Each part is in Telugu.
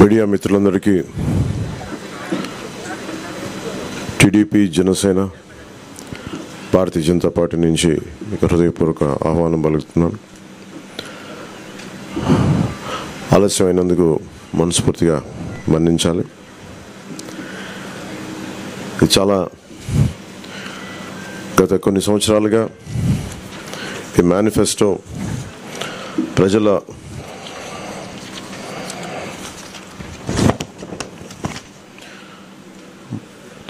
మీడియా మిత్రులందరికీ టీడీపీ జనసేన భారతీయ జనతా పార్టీ నుంచి మీకు హృదయపూర్వక ఆహ్వానం పలుకుతున్నాను. ఆలస్యమైనందుకు మనస్ఫూర్తిగా మన్నించాలి. ఇది చాలా గత కొన్ని సంవత్సరాలుగా ఈ మేనిఫెస్టో ప్రజల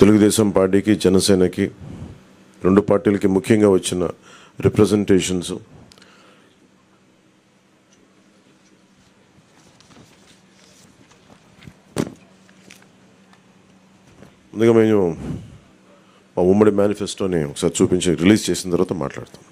తెలుగుదేశం పార్టీకి జనసేనకి రెండు పార్టీలకి ముఖ్యంగా వచ్చిన రిప్రజెంటేషన్స్ ముందుగా మేము మా ఉమ్మడి మేనిఫెస్టోని ఒకసారి చూపించి రిలీజ్ చేసిన తర్వాత మాట్లాడతాం.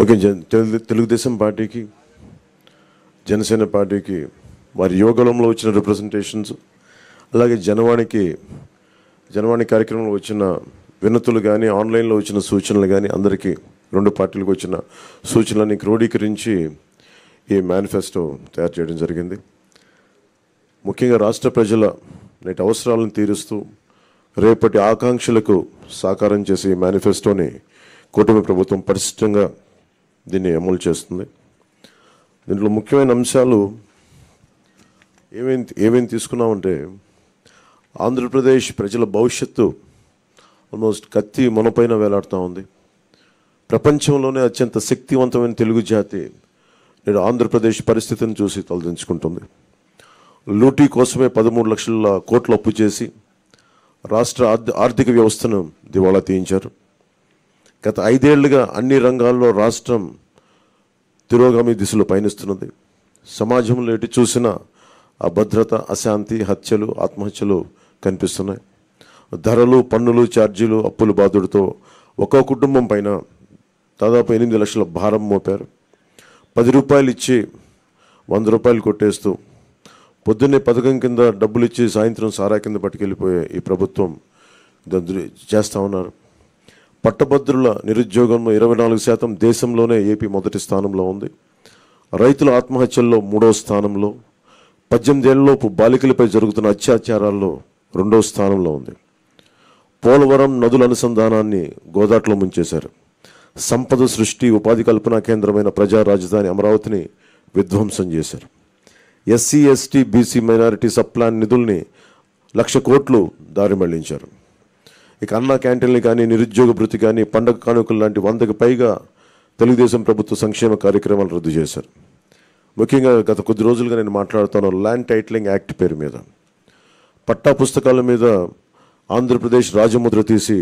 ఓకే, తెలుగుదేశం పార్టీకి జనసేన పార్టీకి వారి యోగంలో వచ్చిన రిప్రజెంటేషన్స్, అలాగే జనవాణి కార్యక్రమంలో వచ్చిన వినతులు కానీ ఆన్లైన్లో వచ్చిన సూచనలు కానీ అందరికీ రెండు పార్టీలకు వచ్చిన సూచనలని క్రోడీకరించి ఈ మేనిఫెస్టో తయారు చేయడం జరిగింది. ముఖ్యంగా రాష్ట్ర ప్రజల నేటి అవసరాలను తీరుస్తూ రేపటి ఆకాంక్షలకు సాకారం చేసే ఈ మేనిఫెస్టోని కూటమి ప్రభుత్వం పరిశుభ్రంగా దీన్ని అమలు చేస్తుంది. దీంట్లో ముఖ్యమైన అంశాలు ఏమేమి తీసుకున్నామంటే, ఆంధ్రప్రదేశ్ ప్రజల భవిష్యత్తు ఆల్మోస్ట్ కత్తి మనపైన వేలాడుతూ ఉంది. ప్రపంచంలోనే అత్యంత శక్తివంతమైన తెలుగు జాతి నేడు ఆంధ్రప్రదేశ్ పరిస్థితిని చూసి తలదించుకుంటుంది. లూటీ కోసమే 13 లక్షల కోట్ల అప్పు చేసి రాష్ట్ర ఆర్థిక వ్యవస్థను దివాళా తీయించారు. గత 5 ఏళ్లుగా అన్ని రంగాల్లో రాష్ట్రం తిరోగామి దిశలో పయనిస్తున్నది. సమాజంలో ఎటు చూసినా అభద్రత, అశాంతి, హత్యలు, ఆత్మహత్యలు కనిపిస్తున్నాయి. ధరలు, పన్నులు, ఛార్జీలు, అప్పుల బాధుడితో ఒక్కో కుటుంబం పైన దాదాపు 8 లక్షల భారం మోపారు. 10 రూపాయలు ఇచ్చి 100 రూపాయలు కొట్టేస్తూ పొద్దున్నే పథకం కింద డబ్బులు ఇచ్చి సాయంత్రం సారా కింద పట్టుకెళ్ళిపోయే ఈ ప్రభుత్వం చేస్తూ ఉన్నారు. పట్టభద్రుల నిరుద్యోగంలో 24% దేశంలోనే ఏపీ మొదటి స్థానంలో ఉంది. రైతుల ఆత్మహత్యల్లో 3వ స్థానంలో, 18 ఏళ్లలోపు బాలికలపై జరుగుతున్న అత్యాచారాల్లో 2వ స్థానంలో ఉంది. పోలవరం నదుల అనుసంధానాన్ని గోదాట్లో ముంచేశారు. సంపద సృష్టి, ఉపాధి కల్పనా కేంద్రమైన ప్రజా రాజధాని అమరావతిని విధ్వంసం చేశారు. SC, ST, BC, minority sub-plan నిధుల్ని 1,00,000 కోట్లు దారి మళ్లించారు. ఇక అన్నా క్యాంటీన్లు కానీ, నిరుద్యోగ భృతి కానీ, పండగ కానుకలు లాంటి 100కి పైగా తెలుగుదేశం ప్రభుత్వ సంక్షేమ కార్యక్రమాలు రద్దు చేశారు. ముఖ్యంగా గత కొద్ది రోజులుగా నేను మాట్లాడుతాను ల్యాండ్ టైటిలింగ్ యాక్ట్ పేరు మీద. పట్టా పుస్తకాల మీద ఆంధ్రప్రదేశ్ రాజముద్ర తీసి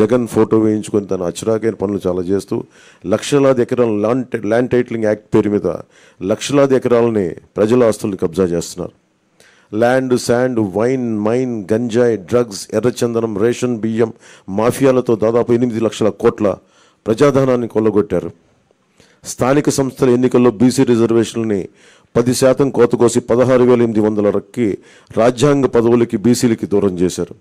జగన్ ఫోటో వేయించుకొని తన అచ్చరాకైన పనులు చాలా చేస్తూ లక్షలాది ఎకరాల ల్యాండ్ టైటిలింగ్ యాక్ట్ పేరు మీద లక్షలాది ఎకరాలని ప్రజల ఆస్తుల్ని కబ్జా చేస్తున్నారు. ల్యాండ్, శాండ్, వైన్, మైన్, గంజాయి, డ్రగ్స్, ఎర్రచందనం, రేషన్ బియ్యం మాఫియాలతో దాదాపు 8 లక్షల కోట్ల ప్రజాధనాన్ని కొల్లగొట్టారు. స్థానిక సంస్థల ఎన్నికల్లో బీసీ రిజర్వేషన్లని 10% కోత కోసి 16,800 రాజ్యాంగ పదవులకి బీసీలకి దూరం చేశారు.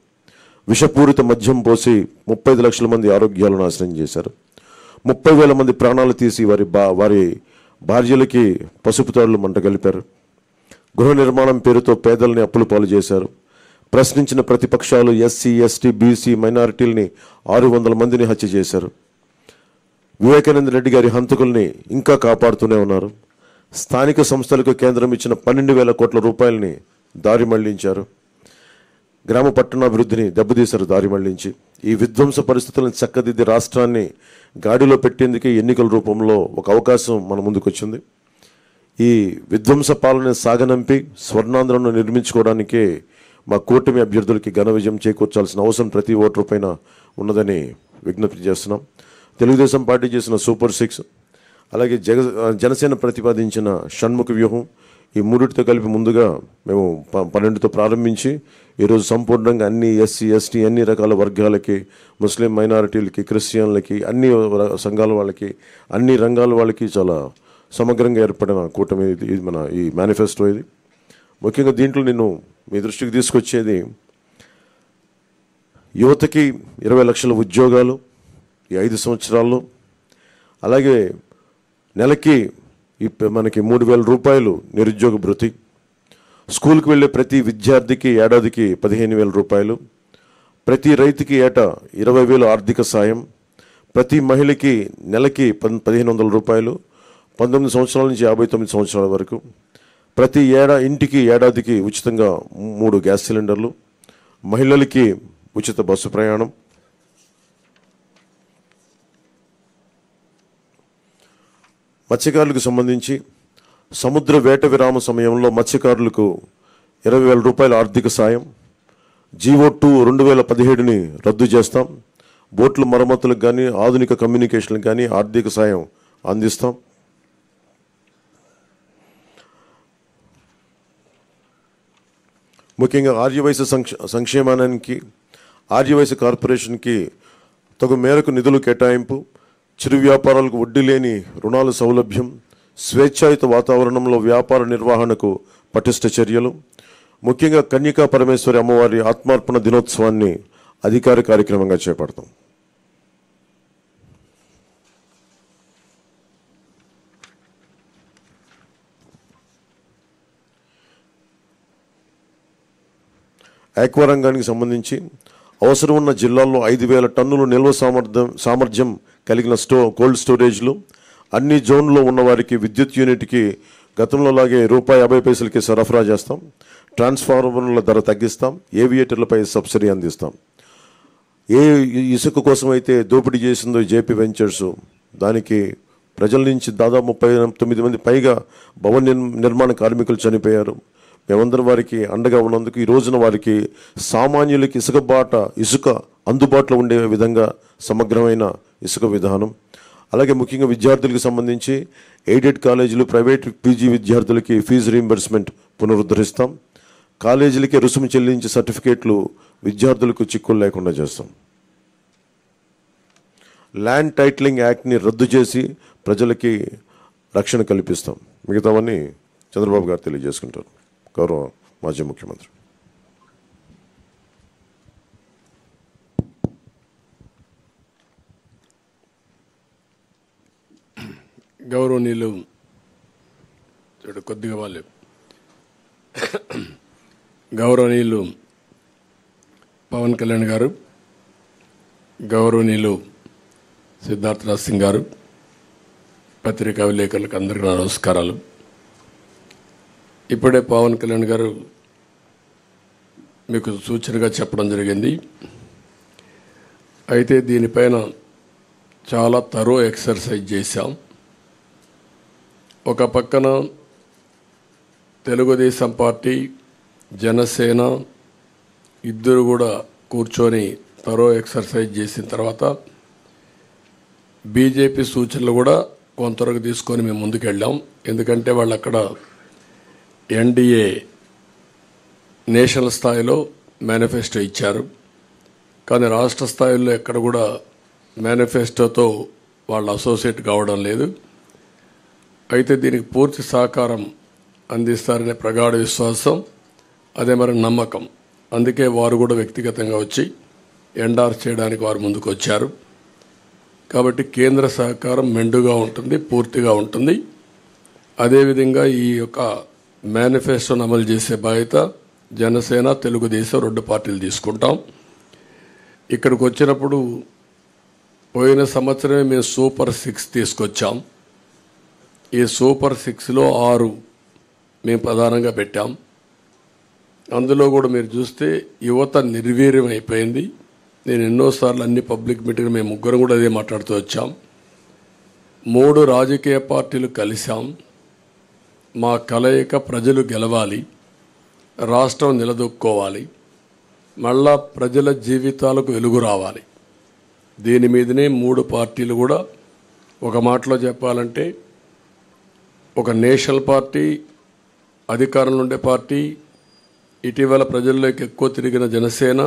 విషపూరిత మద్యం పోసి 35 లక్షల మంది ఆరోగ్యాలను నాశనం చేశారు. 30,000 మంది ప్రాణాలు తీసి వారి భార్యలకి పసుపు తాడులు మంట కలిపారు. గృహ నిర్మాణం పేరుతో పేదల్ని అప్పులు పాలు చేశారు. ప్రశ్నించిన ప్రతిపక్షాలు ఎస్సీ, ఎస్టీ, బీసీ, మైనారిటీలని 600 మందిని హత్య చేశారు. వివేకానంద రెడ్డి గారి హంతకుల్ని ఇంకా కాపాడుతూనే ఉన్నారు. స్థానిక సంస్థలకు కేంద్రం ఇచ్చిన 12,000 కోట్ల రూపాయలని దారి మళ్లించారు. గ్రామ పట్టణాభివృద్ధిని దెబ్బతీశారు దారి మళ్లించి. ఈ విధ్వంస పరిస్థితులను చక్కదిద్ది రాష్ట్రాన్ని గాడిలో పెట్టేందుకే ఎన్నికల రూపంలో ఒక అవకాశం మన ముందుకు వచ్చింది. ఈ విధ్వంస పాలన సాగనంపి స్వర్ణాంధ్రను నిర్మించుకోవడానికే మా కూటమి అభ్యర్థులకి ఘన విజయం చేకూర్చాల్సిన అవసరం ప్రతి ఓటరు పైన ఉన్నదని విజ్ఞప్తి చేస్తున్నాం. తెలుగుదేశం పార్టీ చేసిన సూపర్ 6, అలాగే జనసేన ప్రతిపాదించిన షణ్ముఖ వ్యూహం, ఈ మూడిటితో కలిపి ముందుగా మేము 12తో ప్రారంభించి ఈరోజు సంపూర్ణంగా అన్ని ఎస్సీ ఎస్టీ అన్ని రకాల వర్గాలకి, ముస్లిం మైనారిటీలకి, క్రిస్టియన్లకి, అన్ని సంఘాల వాళ్ళకి, అన్ని రంగాల వాళ్ళకి చాలా సమగ్రంగా ఏర్పడిన కూటమి ఇది మన ఈ మేనిఫెస్టో. ఇది ముఖ్యంగా దీంట్లో నేను మీ దృష్టికి తీసుకొచ్చేది యువతకి 20 లక్షల ఉద్యోగాలు ఈ 5 సంవత్సరాల్లో, అలాగే నెలకి మనకి 3,000 రూపాయలు నిరుద్యోగ భృతి, స్కూల్కి వెళ్ళే ప్రతి విద్యార్థికి ఏడాదికి 15,000 రూపాయలు, ప్రతి రైతుకి ఏటా 20,000 ఆర్థిక సాయం, ప్రతి మహిళకి నెలకి 1,500 రూపాయలు, 19 సంవత్సరాల నుంచి 59 సంవత్సరాల వరకు, ప్రతి ఇంటికి ఏడాదికి ఉచితంగా 3 గ్యాస్ సిలిండర్లు, మహిళలకి ఉచిత బస్సు ప్రయాణం, మత్స్యకారులకు సంబంధించి సముద్ర వేట విరామ సమయంలో మత్స్యకారులకు 20,000 రూపాయల ఆర్థిక సాయం, జీవో2 2017ని రద్దు చేస్తాం, బోట్ల మరమ్మతులకు కానీ ఆధునిక కమ్యూనికేషన్లకు కానీ ఆర్థిక సాయం అందిస్తాం. ముఖ్యంగా ఆర్యవైశ్య సంక్షేమానికి, ఆర్యవైశ్య కార్పొరేషన్కి తగు మేరకు నిధులు కేటాయింపు, చిరు వ్యాపారాలకు వడ్డీ లేని రుణాల సౌలభ్యం, స్వేచ్ఛాయుత వాతావరణంలో వ్యాపార నిర్వహణకు పటిష్ట చర్యలు, ముఖ్యంగా కన్యకా పరమేశ్వరి అమ్మవారి ఆత్మార్పణ దినోత్సవాన్ని అధికార కార్యక్రమంగా చేపడతాం. ఆక్వా రంగానికి సంబంధించి అవసరం ఉన్న జిల్లాల్లో 5,000 టన్నుల నిల్వ సామర్థ్యం కలిగిన కోల్డ్ స్టోరేజ్లు, అన్ని జోన్లో ఉన్నవారికి విద్యుత్ యూనిట్కి గతంలో లాగే ₹50 సరఫరా చేస్తాం, ట్రాన్స్ఫార్మర్ల ధర తగ్గిస్తాం, ఏవియేటర్లపై సబ్సిడీ అందిస్తాం. ఏ ఇసుక కోసం అయితే దోపిడీ చేసిందో జేపీ వెంచర్స్, దానికి ప్రజల నుంచి దాదాపు 39 మంది పైగా భవన నిర్మాణ కార్మికులు చనిపోయారు. మేమందరం వారికి అండగా ఉన్నందుకు ఈ రోజున వారికి సామాన్యులకి ఇసుక అందుబాటులో ఉండే విధంగా సమగ్రమైన ఇసుక విధానం, అలాగే ముఖ్యంగా విద్యార్థులకు సంబంధించి ఎయిడెడ్ కాలేజీలు, ప్రైవేట్ పీజీ విద్యార్థులకి ఫీజు రీయింబర్స్మెంట్ పునరుద్ధరిస్తాం, కాలేజీలకి రుసుము చెల్లించే సర్టిఫికేట్లు విద్యార్థులకు చిక్కులు లేకుండా చేస్తాం. ల్యాండ్ టైటిలింగ్ యాక్ట్ని రద్దు చేసి ప్రజలకి రక్షణ కల్పిస్తాం. మిగతావన్నీ చంద్రబాబు గారు తెలియజేసుకుంటారు. గౌరవ మాజీ ముఖ్యమంత్రి. గౌరవనీయులు కొద్దిగా వాళ్ళు గౌరవనీయులు పవన్ కళ్యాణ్ గారు, గౌరవనీయులు సిద్ధార్థరాజ్ సింగ్ గారు, పత్రికా విలేకరులకు అందరికీ నమస్కారాలు. ఇప్పుడే పవన్ కళ్యాణ్ గారు మీకు సూచనగా చెప్పడం జరిగింది. అయితే దీనిపైన చాలా తరో ఎక్సర్సైజ్ చేశాం. ఒక పక్కన తెలుగుదేశం పార్టీ, జనసేన ఇద్దరు కూడా కూర్చొని తరో ఎక్సర్సైజ్ చేసిన తర్వాత బీజేపీ సూచనలు కూడా కొంతవరకు తీసుకొని మేము ముందుకెళ్ళాం. ఎందుకంటే వాళ్ళు అక్కడ ఎన్డీఏ నేషనల్ స్థాయిలో మేనిఫెస్టో ఇచ్చారు, కానీ రాష్ట్ర స్థాయిలో ఎక్కడ కూడా మేనిఫెస్టోతో వాళ్ళు అసోసియేట్ కావడం లేదు. అయితే దీనికి పూర్తి సహకారం అందిస్తారనే ప్రగాఢ విశ్వాసం, అదే మరి నమ్మకం. అందుకే వారు కూడా వ్యక్తిగతంగా వచ్చి ఎండార్స్ చేయడానికి వారు ముందుకు వచ్చారు. కాబట్టి కేంద్ర సహకారం మెండుగా ఉంటుంది, పూర్తిగా ఉంటుంది. అదేవిధంగా ఈ యొక్క మేనిఫెస్టోను అమలు చేసే బాధ్యత జనసేన, తెలుగుదేశం 2 పార్టీలు తీసుకుంటాం. ఇక్కడికి వచ్చినప్పుడు పోయిన సంవత్సరమే మేము సూపర్ 6 తీసుకొచ్చాం. ఈ సూపర్ 6లో 6 మేము ప్రధానంగా పెట్టాం. అందులో కూడా మీరు చూస్తే యువత నిర్వీర్యం అయిపోయింది. నేను ఎన్నోసార్లు అన్ని పబ్లిక్ మీటింగ్ మేము ముగ్గురం కూడా అదే మాట్లాడుతూ వచ్చాం. 3 రాజకీయ పార్టీలు కలిశాం. మా కలయిక ప్రజలు గెలవాలి, రాష్ట్రం నిలదొక్కోవాలి, మళ్ళా ప్రజల జీవితాలకు వెలుగు రావాలి. దీని మీదనే 3 పార్టీలు కూడా ఒక మాటలో చెప్పాలంటే ఒక నేషనల్ పార్టీ, అధికారంలో ఉండే పార్టీ, ఇటీవల ప్రజల్లోకి ఎక్కువ తిరిగిన జనసేన,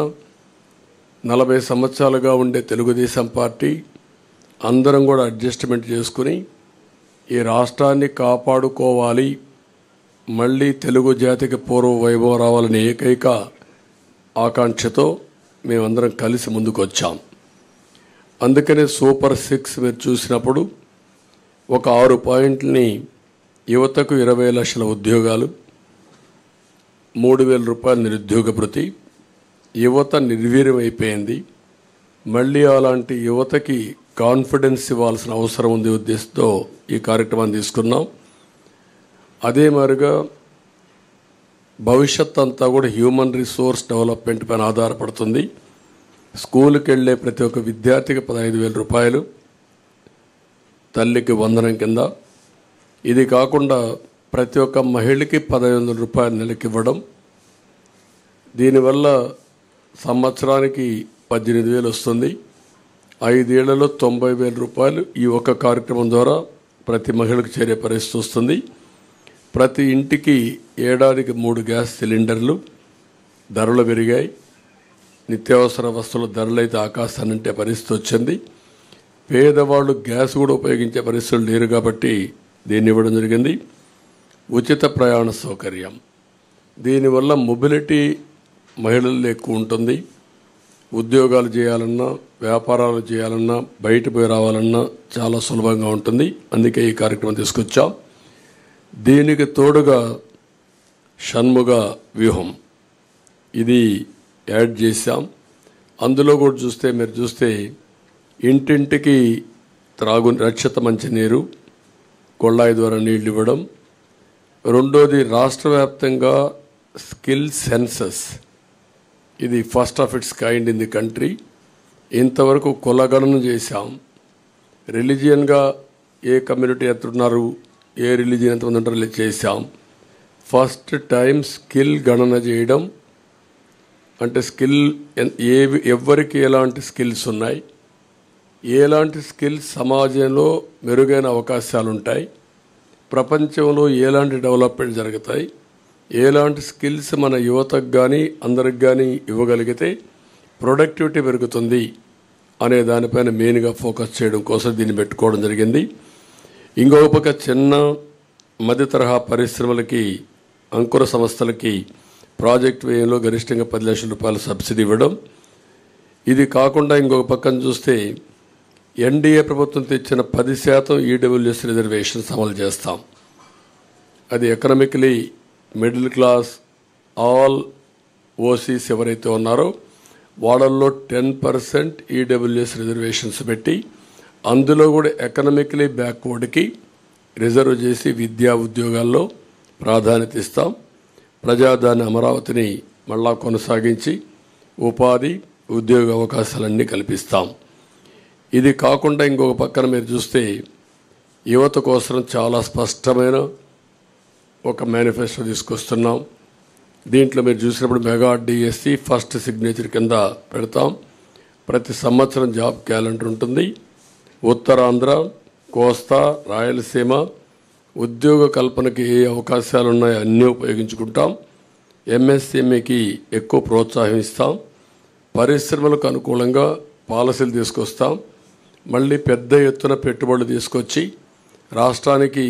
40 సంవత్సరాలుగా ఉండే తెలుగుదేశం పార్టీ అందరం కూడా అడ్జస్ట్మెంట్ చేసుకుని ఈ రాష్ట్రాన్ని కాపాడుకోవాలి, మళ్ళీ తెలుగు జాతికి పూర్వ వైభవం రావాలనే ఏకైక ఆకాంక్షతో మేమందరం కలిసి ముందుకు వచ్చాం. అందుకనే సూపర్ 6 మీరు చూసినప్పుడు ఒక 6 పాయింట్లని యువతకు 20 లక్షల ఉద్యోగాలు, 3,000 రూపాయల నిరుద్యోగ భృతి, యువత నిర్వీర్యం అయిపోయింది, మళ్ళీ అలాంటి యువతకి కాన్ఫిడెన్స్ ఇవ్వాల్సిన అవసరం ఉంది ఉద్దేశంతో ఈ కార్యక్రమాన్ని తీసుకున్నాం. అదే మాదిరిగా భవిష్యత్ అంతా కూడా హ్యూమన్ రిసోర్స్ డెవలప్మెంట్ పైన ఆధారపడుతుంది. స్కూల్కి వెళ్ళే ప్రతి ఒక్క విద్యార్థికి 15,000 రూపాయలు తల్లికి వందనం కింద, ఇది కాకుండా ప్రతి ఒక్క మహిళకి 1,500 రూపాయలు నెలకి ఇవ్వడం. దీనివల్ల సంవత్సరానికి 18,000 వస్తుంది. 5 ఏళ్లలో 90,000 రూపాయలు ఈ ఒక్క కార్యక్రమం ద్వారా ప్రతి మహిళకు చేరే పరిస్థితి వస్తుంది. ప్రతి ఇంటికి ఏడాదికి 3 గ్యాస్ సిలిండర్లు. ధరలు పెరిగాయి, నిత్యావసర వస్తువుల ధరలు అయితే ఆకాశాన్నంటే పరిస్థితి వచ్చింది. పేదవాళ్ళు గ్యాస్ కూడా ఉపయోగించే పరిస్థితులు లేరు కాబట్టి దీన్ని ఇవ్వడం జరిగింది. ఉచిత ప్రయాణ సౌకర్యం, దీనివల్ల మొబిలిటీ మహిళల్లో ఎక్కువ ఉంటుంది. ఉద్యోగాలు చేయాలన్నా, వ్యాపారాలు చేయాలన్నా, బయట పోయి రావాలన్నా చాలా సులభంగా ఉంటుంది. అందుకే ఈ కార్యక్రమం తీసుకొచ్చాం. దీనికి తోడుగా షణ్ముగ వ్యూహం ఇది యాడ్ చేశాం. అందులో కూడా మీరు చూస్తే ఇంటింటికి రక్షిత మంచినీరు, కొళ్ళాయి ద్వారా నీళ్లు ఇవ్వడం. రెండోది రాష్ట్ర వ్యాప్తంగా స్కిల్ సెన్సస్, ఇది first of it's kind in the country. ఇంతవరకు కులగణన చేశాం. రిలీజియన్గా ఏ కమ్యూనిటీ ఎంతున్నారు, ఏ రిలీజియన్ ఎంతమంది ఉంటారో చేశాం. ఫస్ట్ టైం స్కిల్ గణన చేయడం, అంటే స్కిల్ ఎవరికి ఎలాంటి స్కిల్స్ ఉన్నాయి, ఎలాంటి స్కిల్స్ సమాజంలో మెరుగైన అవకాశాలు ఉంటాయి, ప్రపంచంలో ఎలాంటి డెవలప్మెంట్ జరుగుతాయి, ఎలాంటి స్కిల్స్ మన యువతకు కానీ అందరికి కానీ ఇవ్వగలిగితే ప్రొడక్టివిటీ పెరుగుతుంది అనే దానిపైన మెయిన్గా ఫోకస్ చేయడం కోసం దీన్ని పెట్టుకోవడం జరిగింది. ఇంకొక పక్క చిన్న మధ్య తరహా పరిశ్రమలకి, అంకుర సంస్థలకి ప్రాజెక్ట్ వ్యయంలో గరిష్టంగా 10 లక్షల రూపాయల సబ్సిడీ ఇవ్వడం. ఇది కాకుండా ఇంకొక పక్కన చూస్తే ఎన్డీఏ ప్రభుత్వం తెచ్చిన 10% ఈడబ్ల్యూఎస్ రిజర్వేషన్స్ అమలు చేస్తాం. అది economically middle class, all OCs ఎవరైతే ఉన్నారో వాళ్ళల్లో 10% ఈడబ్ల్యూఎస్ రిజర్వేషన్స్ పెట్టి అందులో కూడా ఎకనామికలీ బ్యాక్వర్డ్కి రిజర్వ్ చేసి విద్యా ఉద్యోగాల్లో ప్రాధాన్యత ఇస్తాం. ప్రజాదాని అమరావతిని మళ్ళా కొనసాగించి ఉపాధి, ఉద్యోగ అవకాశాలన్నీ కల్పిస్తాం. ఇది కాకుండా ఇంకొక పక్కన మీరు చూస్తే యువత కోసం చాలా స్పష్టమైన ఒక మేనిఫెస్టో తీసుకొస్తున్నాం. దీంట్లో మీరు చూసినప్పుడు మెగా డిఎస్సి ఫస్ట్ సిగ్నేచర్ కింద పెడతాం. ప్రతి సంవత్సరం జాబ్ క్యాలెండర్ ఉంటుంది. ఉత్తరాంధ్ర, కోస్తా, రాయలసీమ ఉద్యోగ కల్పనకి ఏ అవకాశాలు ఉన్నాయో అన్నీ ఉపయోగించుకుంటాం. ఎంఎస్ఎంఈకి ఎక్కువ ప్రోత్సాహం ఇస్తాం. పరిశ్రమలకు అనుకూలంగా పాలసీలు తీసుకొస్తాం. మళ్ళీ పెద్ద ఎత్తున పెట్టుబడులు తీసుకొచ్చి రాష్ట్రానికి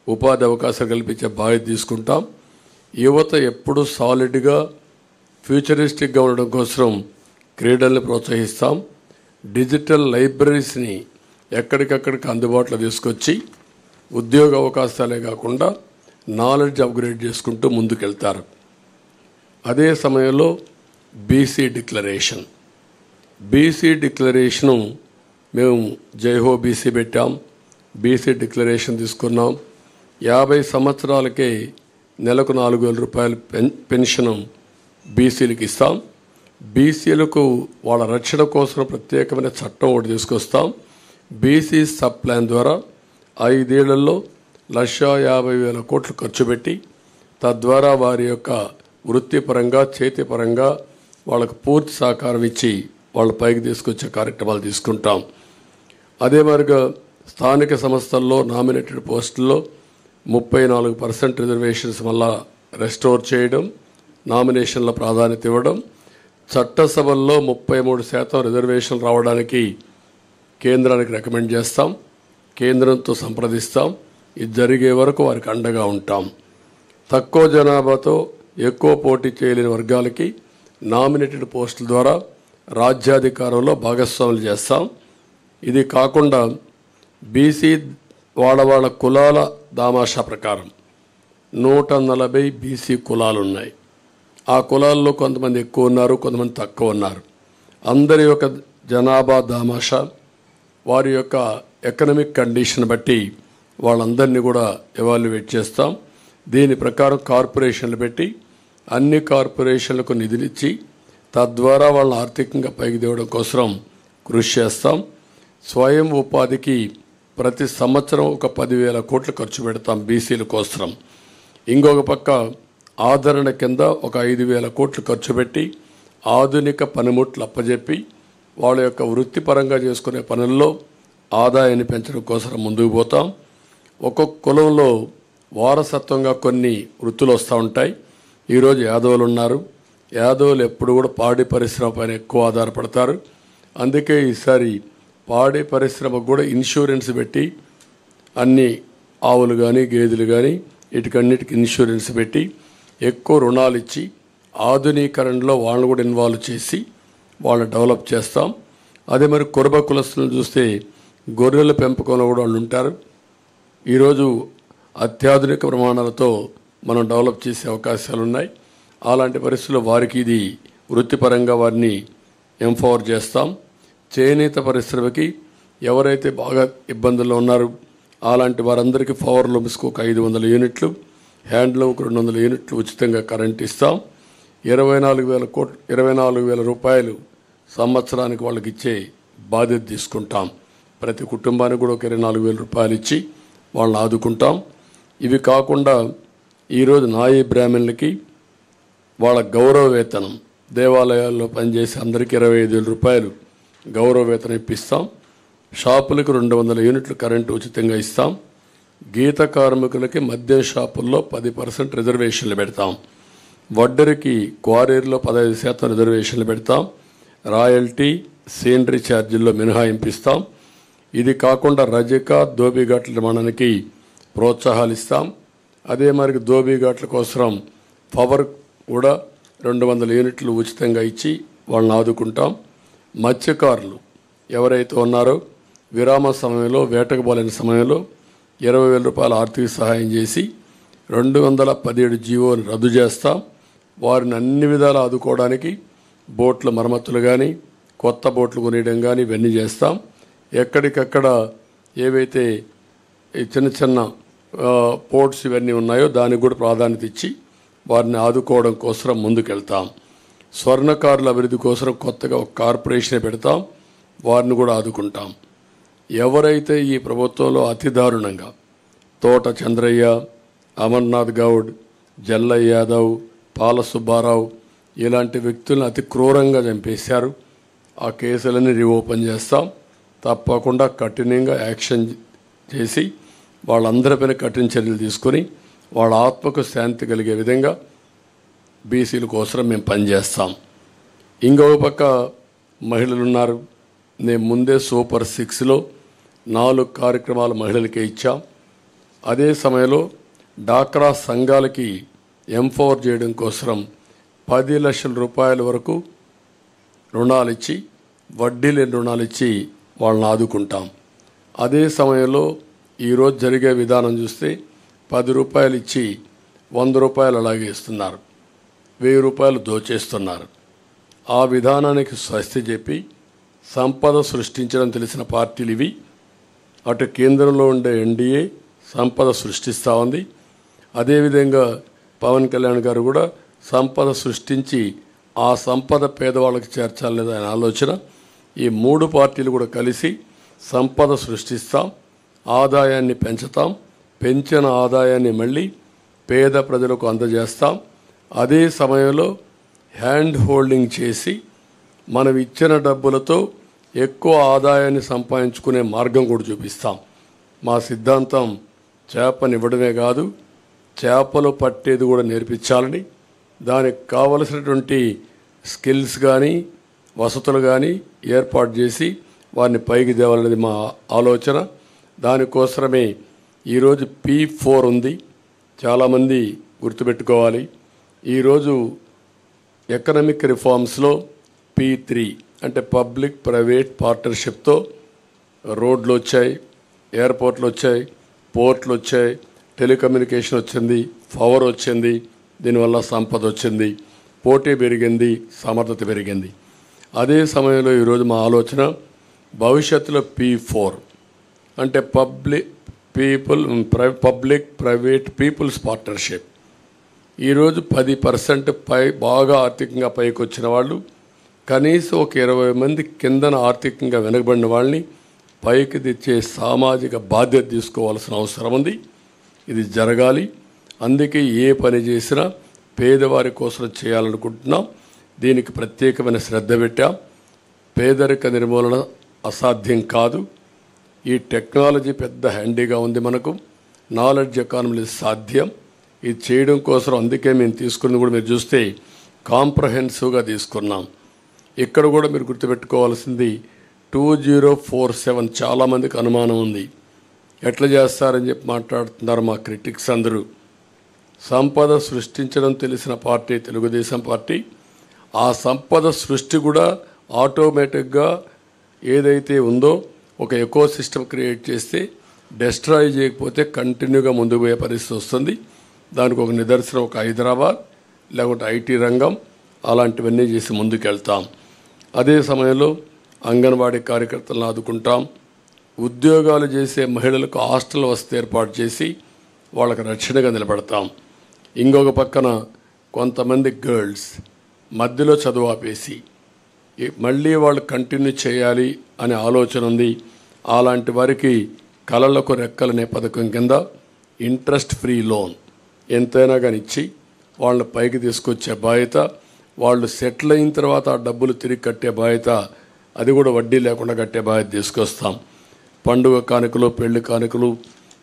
ఉపాధి అవకాశాలు కల్పించే బాధ్యత తీసుకుంటాం. యువత ఎప్పుడు సాలిడ్గా ఫ్యూచరిస్టిక్గా ఉండడం కోసం క్రీడల్ని ప్రోత్సహిస్తాం. డిజిటల్ లైబ్రరీస్ని ఎక్కడికక్కడికి అందుబాటులో తీసుకొచ్చి ఉద్యోగ అవకాశాలే కాకుండా నాలెడ్జ్ అప్గ్రేడ్ చేసుకుంటూ ముందుకెళ్తారు. అదే సమయంలో బీసీ డిక్లరేషను మేము జైహో బీసీ పెట్టాం. బీసీ డిక్లరేషన్ తీసుకున్నాం. 50 సంవత్సరాలకే నెలకు 4,000 రూపాయలు పెన్షన్ బీసీలకు ఇస్తాం. బీసీలకు వాళ్ళ రక్షణ కోసం ప్రత్యేకమైన చట్టం ఒకటి తీసుకొస్తాం. బీసీ సబ్ ప్లాన్ ద్వారా 5 ఏళ్లలో 1,50,000 కోట్లు ఖర్చు పెట్టి తద్వారా వారి యొక్క వృత్తిపరంగా చేతిపరంగా వాళ్ళకు పూర్తి సహకారం ఇచ్చి వాళ్ళ పైకి తీసుకొచ్చే కార్యక్రమాలు తీసుకుంటాం. అదే మరిగా స్థానిక సంస్థల్లో నామినేటెడ్ పోస్టుల్లో 34% రిజర్వేషన్స్ మళ్ళా రెస్టోర్ చేయడం, నామినేషన్ల ప్రాధాన్యత ఇవ్వడం, చట్టసభల్లో 33% రిజర్వేషన్ రావడానికి కేంద్రానికి రికమెండ్ చేస్తాం. కేంద్రంతో సంప్రదిస్తాం. ఇది జరిగే వరకు వారికి అండగా ఉంటాం. తక్కువ జనాభాతో ఎక్కువ పోటీ చేయలేని వర్గాలకి నామినేటెడ్ పోస్టుల ద్వారా రాజ్యాధికారంలో భాగస్వాములు చేస్తాం. ఇది కాకుండా బీసీ వాళ్ళ కులాల దామాషా ప్రకారం 140 బీసీ కులాలు ఉన్నాయి. ఆ కులాల్లో కొంతమంది ఎక్కువ ఉన్నారు, కొంతమంది తక్కువ ఉన్నారు. అందరి యొక్క జనాభా దామాషా వారి యొక్క ఎకనామిక్ కండిషన్ బట్టి వాళ్ళందరినీ కూడా ఎవాల్యుయేట్ చేస్తాం. దీని ప్రకారం కార్పొరేషన్లు పెట్టి అన్ని కార్పొరేషన్లకు నిధులిచ్చి తద్వారా వాళ్ళని ఆర్థికంగా పైకి తేవడం కోసం కృషి చేస్తాం. స్వయం ఉపాధికి ప్రతి సంవత్సరం ఒక 10,000 కోట్లు ఖర్చు పెడతాం బీసీల కోసం. ఇంకొక పక్క ఆదరణ కింద ఒక 5,000 కోట్లు ఖర్చు పెట్టి ఆధునిక పనిముట్లు అప్పజెప్పి వాళ్ళ యొక్క వృత్తిపరంగా చేసుకునే పనుల్లో ఆదాయాన్ని పెంచడం కోసం ముందుకు పోతాం. ఒక్కొక్క కులంలో వారసత్వంగా కొన్ని వృత్తులు వస్తూ ఉంటాయి. ఈరోజు యాదవులు ఉన్నారు. యాదవులు ఎప్పుడు కూడా పాడి పరిశ్రమ పైన ఎక్కువ ఆధారపడతారు. అందుకే ఈసారి పాడి పరిశ్రమకు కూడా ఇన్సూరెన్స్ పెట్టి అన్ని ఆవులు కానీ గేదెలు కానీ వీటికన్నిటికి ఇన్సూరెన్స్ పెట్టి ఎక్కువ రుణాలు ఇచ్చి ఆధునీకరణలో వాళ్ళని కూడా ఇన్వాల్వ్ చేసి వాళ్ళని డెవలప్ చేస్తాం. అదే మరి కురబ కులస్తులను చూస్తే గొర్రెల పెంపకంలో కూడా వాళ్ళు ఉంటారు. ఈరోజు అత్యాధునిక ప్రమాణాలతో మనం డెవలప్ చేసే అవకాశాలు ఉన్నాయి. అలాంటి పరిస్థితుల్లో వారికి ఇది వృత్తిపరంగా వారిని ఎంపవర్ చేస్తాం. చేనేత పరిశ్రమకి ఎవరైతే బాగా ఇబ్బందుల్లో ఉన్నారో అలాంటి వారందరికీ పవర్ లూమ్స్కు ఒక 500 యూనిట్లు, హ్యాండ్లూమ్కి 200 యూనిట్లు ఉచితంగా కరెంట్ ఇస్తాం. 24,000 రూపాయలు సంవత్సరానికి వాళ్ళకి ఇచ్చే బాధ్యత తీసుకుంటాం. ప్రతి కుటుంబానికి కూడా ఒక 24,000 రూపాయలు ఇచ్చి వాళ్ళని ఆదుకుంటాం. ఇవి కాకుండా ఈరోజు నాయీ బ్రాహ్మణులకి వాళ్ళ గౌరవ వేతనం దేవాలయాల్లో పనిచేసే అందరికీ 25,000 రూపాయలు గౌరవ వేతనం ఇప్పిస్తాం. షాపులకు 200 యూనిట్లు కరెంటు ఉచితంగా ఇస్తాం. గీత కార్మికులకి మద్యం షాపుల్లో 10% రిజర్వేషన్లు పెడతాం. వడ్డరికి క్వారీల్లో 15% రిజర్వేషన్లు పెడతాం. రాయల్టీ సీనరీ ఛార్జీల్లో మినహాయింపు ఇస్తాం. ఇది కాకుండా రజక దోబిఘాట్ల నిర్మాణానికి ప్రోత్సాహాలు ఇస్తాం. అదే మరి దోబిఘాట్ల కోసం పవర్ కూడా 200 యూనిట్లు ఉచితంగా ఇచ్చి వాళ్ళని ఆదుకుంటాం. మత్స్యకారులు ఎవరైతే ఉన్నారో విరామ సమయంలో వేటకు పోలేని సమయంలో 20,000 రూపాయల ఆర్థిక సహాయం చేసి 217 జీవోని రద్దు చేస్తాం. వారిని అన్ని విధాలు ఆదుకోవడానికి బోట్ల మరమ్మతులు కానీ కొత్త బోట్లు కొనేయడం కానీ ఇవన్నీ చేస్తాం. ఎక్కడికక్కడ ఏవైతే చిన్న చిన్న పోర్ట్స్ ఇవన్నీ ఉన్నాయో దానికి కూడా ప్రాధాన్యత ఇచ్చి వారిని ఆదుకోవడం కోసం ముందుకెళ్తాం. స్వర్ణకారుల అభివృద్ధి కోసం కొత్తగా ఒక కార్పొరేషన్ పెడతాం. వారిని కూడా ఆదుకుంటాం. ఎవరైతే ఈ ప్రభుత్వంలో అతి దారుణంగా తోట చంద్రయ్య, అమర్నాథ్ గౌడ్, జల్లయ్య యాదవ్, పాల సుబ్బారావు ఇలాంటి వ్యక్తులను అతి క్రూరంగా చంపేశారు, ఆ కేసులన్నీ రీఓపెన్ చేస్తాం. తప్పకుండా కఠినంగా యాక్షన్ చేసి వాళ్ళందరిపైన కఠిన చర్యలు తీసుకొని వాళ్ళ ఆత్మకు శాంతి కలిగే విధంగా బీసీల కోసం మేము పనిచేస్తాం. ఇంకొక పక్క మహిళలు ఉన్నారు. నేను ముందే సూపర్ 6లో 4 కార్యక్రమాలు మహిళలకే ఇచ్చాం. అదే సమయంలో డాక్రా సంఘాలకి ఎంపవర్ చేయడం కోసం 10 లక్షల రూపాయల వరకు రుణాలు ఇచ్చి వడ్డీ లేని రుణాలు ఇచ్చి వాళ్ళని ఆదుకుంటాం. అదే సమయంలో ఈరోజు జరిగే విధానం చూస్తే 10 రూపాయలు ఇచ్చి 100 రూపాయలు అలాగే ఇస్తున్నారు, 1000 రూపాయలు దోచేస్తున్నారు. ఆ విధానానికి స్వస్తి చెప్పి సంపద సృష్టించడం తెలిసిన పార్టీలు ఇవి. అటు కేంద్రంలో ఉండే ఎన్డీఏ సంపద సృష్టిస్తూ ఉంది. అదేవిధంగా పవన్ కళ్యాణ్ గారు కూడా సంపద సృష్టించి ఆ సంపద పేదవాళ్ళకి చేర్చాలనేది ఆయన ఆలోచన. ఈ 3 పార్టీలు కూడా కలిసి సంపద సృష్టిస్తాం, ఆదాయాన్ని పెంచుతాం, పెంచిన ఆదాయాన్ని మళ్ళీ పేద ప్రజలకు అందజేస్తాం. అదే సమయంలో హ్యాండ్ హోల్డింగ్ చేసి మనం ఇచ్చిన డబ్బులతో ఎక్కువ ఆదాయాన్ని సంపాదించుకునే మార్గం కూడా చూపిస్తాం. మా సిద్ధాంతం చేపనివ్వడమే కాదు, చేపలు పట్టేది కూడా నేర్పించాలని, దానికి కావలసినటువంటి స్కిల్స్ కానీ వసతులు కానీ ఏర్పాటు చేసి వారిని పైకి తేవాలనేది మా ఆలోచన. దానికోసమే ఈరోజు P4 ఉంది, చాలామంది గుర్తుపెట్టుకోవాలి. ఈరోజు ఎకనామిక్ రిఫార్మ్స్లో P3 అంటే పబ్లిక్ ప్రైవేట్ పార్ట్నర్షిప్తో రోడ్లు వచ్చాయి, ఎయిర్పోర్ట్లు వచ్చాయి, పోర్ట్లు వచ్చాయి, టెలికమ్యూనికేషన్ వచ్చింది, పవర్ వచ్చింది, దీనివల్ల సంపద వచ్చింది, పోటీ పెరిగింది, సమర్థత పెరిగింది. అదే సమయంలో ఈరోజు మా ఆలోచన భవిష్యత్తులో P4 అంటే పబ్లిక్ ప్రైవేట్ పీపుల్స్ పార్ట్నర్షిప్. ఈరోజు 10% పై బాగా ఆర్థికంగా పైకి వచ్చిన వాళ్ళు, కనీసం ఒక 20 మంది కిందన ఆర్థికంగా వెనుకబడిన వాళ్ళని పైకి తెచ్చే సామాజిక బాధ్యత తీసుకోవాల్సిన అవసరం ఉంది. ఇది జరగాలి. అందుకే ఏ పని చేసినా పేదవారి కోసం చేయాలనుకుంటున్నాం. దీనికి ప్రత్యేకమైన శ్రద్ధ పెట్టాం. పేదరిక నిర్మూలన అసాధ్యం కాదు. ఈ టెక్నాలజీ పెద్ద హ్యాండీగా ఉంది మనకు. నాలెడ్జ్ ఎకానమీ సాధ్యం. ఇది చేయడం కోసం అందుకే మేము తీసుకున్నది కూడా మీరు చూస్తే కాంప్రహెన్సివ్గా తీసుకున్నాం. ఇక్కడ కూడా మీరు గుర్తుపెట్టుకోవాల్సింది 2047 చాలామందికి అనుమానం ఉంది, ఎట్లా చేస్తారని చెప్పి మాట్లాడుతున్నారు మా క్రిటిక్స్ అందరూ. సంపద సృష్టించడం తెలిసిన పార్టీ తెలుగుదేశం పార్టీ. ఆ సంపద సృష్టి కూడా ఆటోమేటిక్గా ఏదైతే ఉందో ఒక ఎకో సిస్టమ్ క్రియేట్ చేస్తే డెస్ట్రాయ్ చేయకపోతే కంటిన్యూగా ముందుకు పోయే పరిస్థితి వస్తుంది. దానికి ఒక నిదర్శనం ఒక హైదరాబాద్, లేకుంటే ఐటీ రంగం, అలాంటివన్నీ చేసి ముందుకెళ్తాం. అదే సమయంలో అంగన్వాడీ కార్యకర్తలను ఆదుకుంటాం. ఉద్యోగాలు చేసే మహిళలకు హాస్టల్ వసతి ఏర్పాటు చేసి వాళ్ళకి రక్షణగా నిలబడతాం. ఇంకొక పక్కన కొంతమంది గర్ల్స్ మధ్యలో చదువు ఆపేసి మళ్ళీ వాళ్ళు కంటిన్యూ చేయాలి అనే ఆలోచన ఉంది. అలాంటి వారికి కళలకు రెక్కలనే పథకం కింద ఇంట్రెస్ట్ ఫ్రీ లోన్ ఎంతైనా కానీ ఇచ్చి వాళ్ళని పైకి తీసుకొచ్చే బాధ్యత, వాళ్ళు సెటిల్ అయిన తర్వాత ఆ డబ్బులు తిరిగి కట్టే బాధ్యత, అది కూడా వడ్డీ లేకుండా కట్టే బాధ్యత తీసుకొస్తాం. పండుగ కానుకలు, పెళ్లి కానుకలు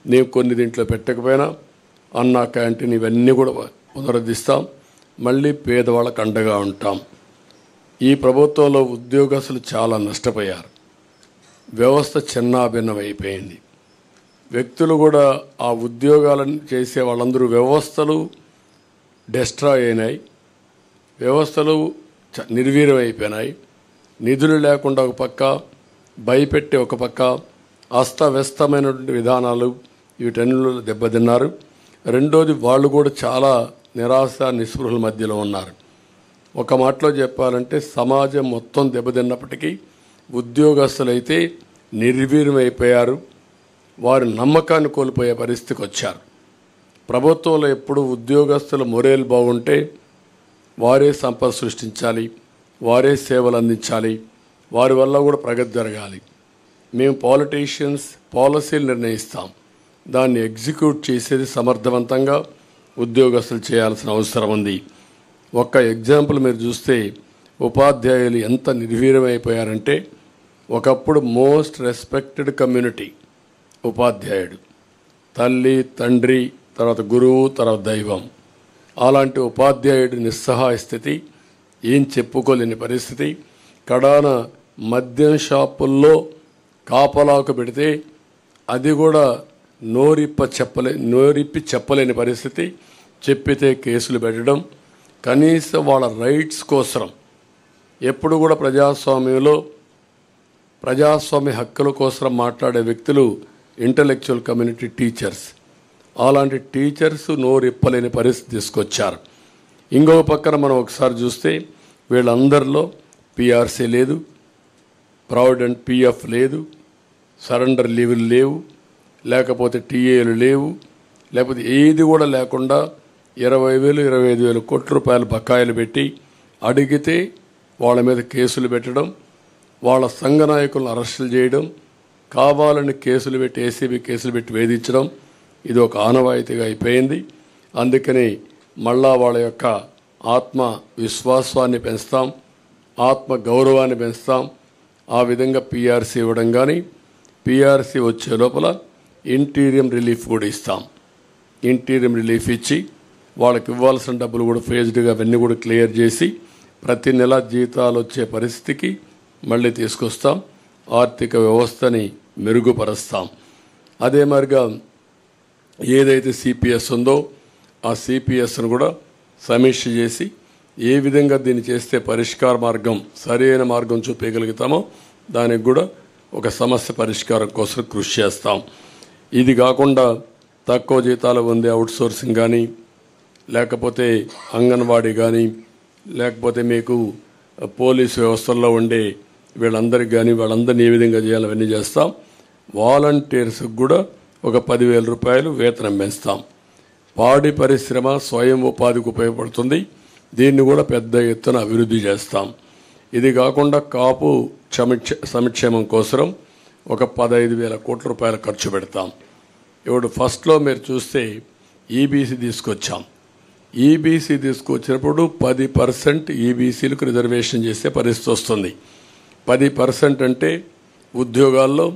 నేను కొన్ని దీంట్లో పెట్టకపోయినా అన్న క్యాంటీన్ ఇవన్నీ కూడా పునరుద్ధరిస్తాం. మళ్ళీ పేదవాళ్ళకు అండగా ఉంటాం. ఈ ప్రభుత్వంలో ఉద్యోగస్తులు చాలా నష్టపోయారు. వ్యవస్థ చిన్నాభిన్నమైపోయింది. వ్యక్తులు కూడా ఆ ఉద్యోగాలను చేసే వాళ్ళందరూ వ్యవస్థలు డెస్ట్రాయ్ అయినాయి, వ్యవస్థలు నిర్వీర్యం అయిపోయినాయి. నిధులు లేకుండా ఒక పక్క, భయపెట్టే ఒక పక్క, అస్తవ్యస్తమైనటువంటి విధానాలు వీటన్నిటిలో దెబ్బతిన్నారు. రెండోది వాళ్ళు కూడా చాలా నిరాశ నిస్పృహల మధ్యలో ఉన్నారు. ఒక మాటలో చెప్పాలంటే సమాజం మొత్తం దెబ్బతిన్నప్పటికీ ఉద్యోగస్తులైతే నిర్వీర్యమైపోయారు. వారి నమ్మకాన్ని కోల్పోయే పరిస్థితికి వచ్చారు. ప్రభుత్వంలో ఎప్పుడు ఉద్యోగస్తుల మొరేలు బాగుంటే వారే సంపద సృష్టించాలి, వారే సేవలు అందించాలి, వారి వల్ల కూడా ప్రగతి జరగాలి. మేము పాలిటీషియన్స్ పాలసీలు నిర్ణయిస్తాం, దాన్ని ఎగ్జిక్యూట్ చేసేది సమర్థవంతంగా ఉద్యోగస్తులు చేయాల్సిన అవసరం ఉంది. ఒక్క ఎగ్జాంపుల్ మీరు చూస్తే ఉపాధ్యాయులు ఎంత నిర్వీర్యమైపోయారంటే, ఒకప్పుడు మోస్ట్ రెస్పెక్టెడ్ కమ్యూనిటీ ఉపాధ్యాయుడు, తల్లి తండ్రి తర్వాత గురువు తర్వాత దైవం. అలాంటి ఉపాధ్యాయుడి నిస్సహాయ స్థితి, ఏం చెప్పుకోలేని పరిస్థితి. కడాన మద్యం షాపుల్లో కాపలాకు పెడితే అది కూడా నోరిప్పి చెప్పలేని పరిస్థితి. చెప్పితే కేసులు పెట్టడం. కనీసం వాళ్ళ రైట్స్ కోసం ఎప్పుడు కూడా ప్రజాస్వామ్యంలో ప్రజాస్వామ్య హక్కుల కోసం మాట్లాడే వ్యక్తులు ఇంటలెక్చువల్ కమ్యూనిటీ టీచర్స్. అలాంటి టీచర్స్ నోరిప్పలేని పరిస్థితి తీసుకొచ్చారు. ఇంకొక పక్కన మనం ఒకసారి చూస్తే వీళ్ళందరిలో పిఆర్సీ లేదు, ప్రావిడెంట్ పిఎఫ్ లేదు, సరెండర్ లీవులు లేవు, లేకపోతే టీఏలు లేవు, లేకపోతే ఏది కూడా లేకుండా 20,000 25,000 కోట్ల రూపాయల బకాయిలు పెట్టి అడిగితే వాళ్ళ మీద కేసులు పెట్టడం, వాళ్ళ సంఘ నాయకులను అరెస్టులు చేయడం, కావాలని కేసులు పెట్టి ఏసీబీ కేసులు పెట్టి వేధించడం ఇది ఒక ఆనవాయితీగా అయిపోయింది. అందుకని మళ్ళా వాళ్ళ యొక్క ఆత్మ విశ్వాసాన్ని పెంచుతాం, ఆత్మ గౌరవాన్ని పెంచుతాం. ఆ విధంగా పీఆర్సీ ఇవ్వడం కానీ, పీఆర్సీ వచ్చే లోపల ఇంటీరియం రిలీఫ్ కూడా ఇస్తాం. ఇంటీరియం రిలీఫ్ ఇచ్చి వాళ్ళకి ఇవ్వాల్సిన డబ్బులు కూడా ఫేజ్డ్గా అవన్నీ కూడా క్లియర్ చేసి ప్రతి నెల జీతాలు వచ్చే పరిస్థితికి మళ్ళీ తీసుకొస్తాం. ఆర్థిక వ్యవస్థని మెరుగుపరుస్తాం. అదే మరిగా ఏదైతే సిపిఎస్ ఉందో ఆ సిపిఎస్ను కూడా సమీక్ష చేసి ఏ విధంగా దీన్ని చేస్తే పరిష్కార మార్గం సరైన మార్గం చూపించగలుగుతామో దానికి కూడా ఒక సమస్య పరిష్కారం కోసం కృషి చేస్తాం. ఇది కాకుండా తక్కువ జీతాలు పొందే అవుట్సోర్సింగ్ కానీ, లేకపోతే అంగన్వాడీ కానీ, లేకపోతే మీకు పోలీసు వ్యవస్థల్లో ఉండే వీళ్ళందరికీ కానీ వాళ్ళందరినీ ఏ విధంగా చేయాలో అవన్నీ చేస్తాం. వాలంటీర్స్కి కూడా ఒక 10,000 రూపాయలు వేతనం పెంచుతాం. పాడి పరిశ్రమ స్వయం ఉపాధికి ఉపయోగపడుతుంది. దీన్ని కూడా పెద్ద ఎత్తున అభివృద్ధి చేస్తాం. ఇది కాకుండా కాపు సంక్షేమం కోసం ఒక 15,000 కోట్ల రూపాయలు ఖర్చు పెడతాం. ఇప్పుడు ఫస్ట్లో మీరు చూస్తే ఈబీసీ తీసుకొచ్చాం. ఈబీసీ తీసుకొచ్చినప్పుడు 10% ఈబీసీలకు రిజర్వేషన్ చేసే పరిస్థితి వస్తుంది. 10% అంటే ఉద్యోగాల్లో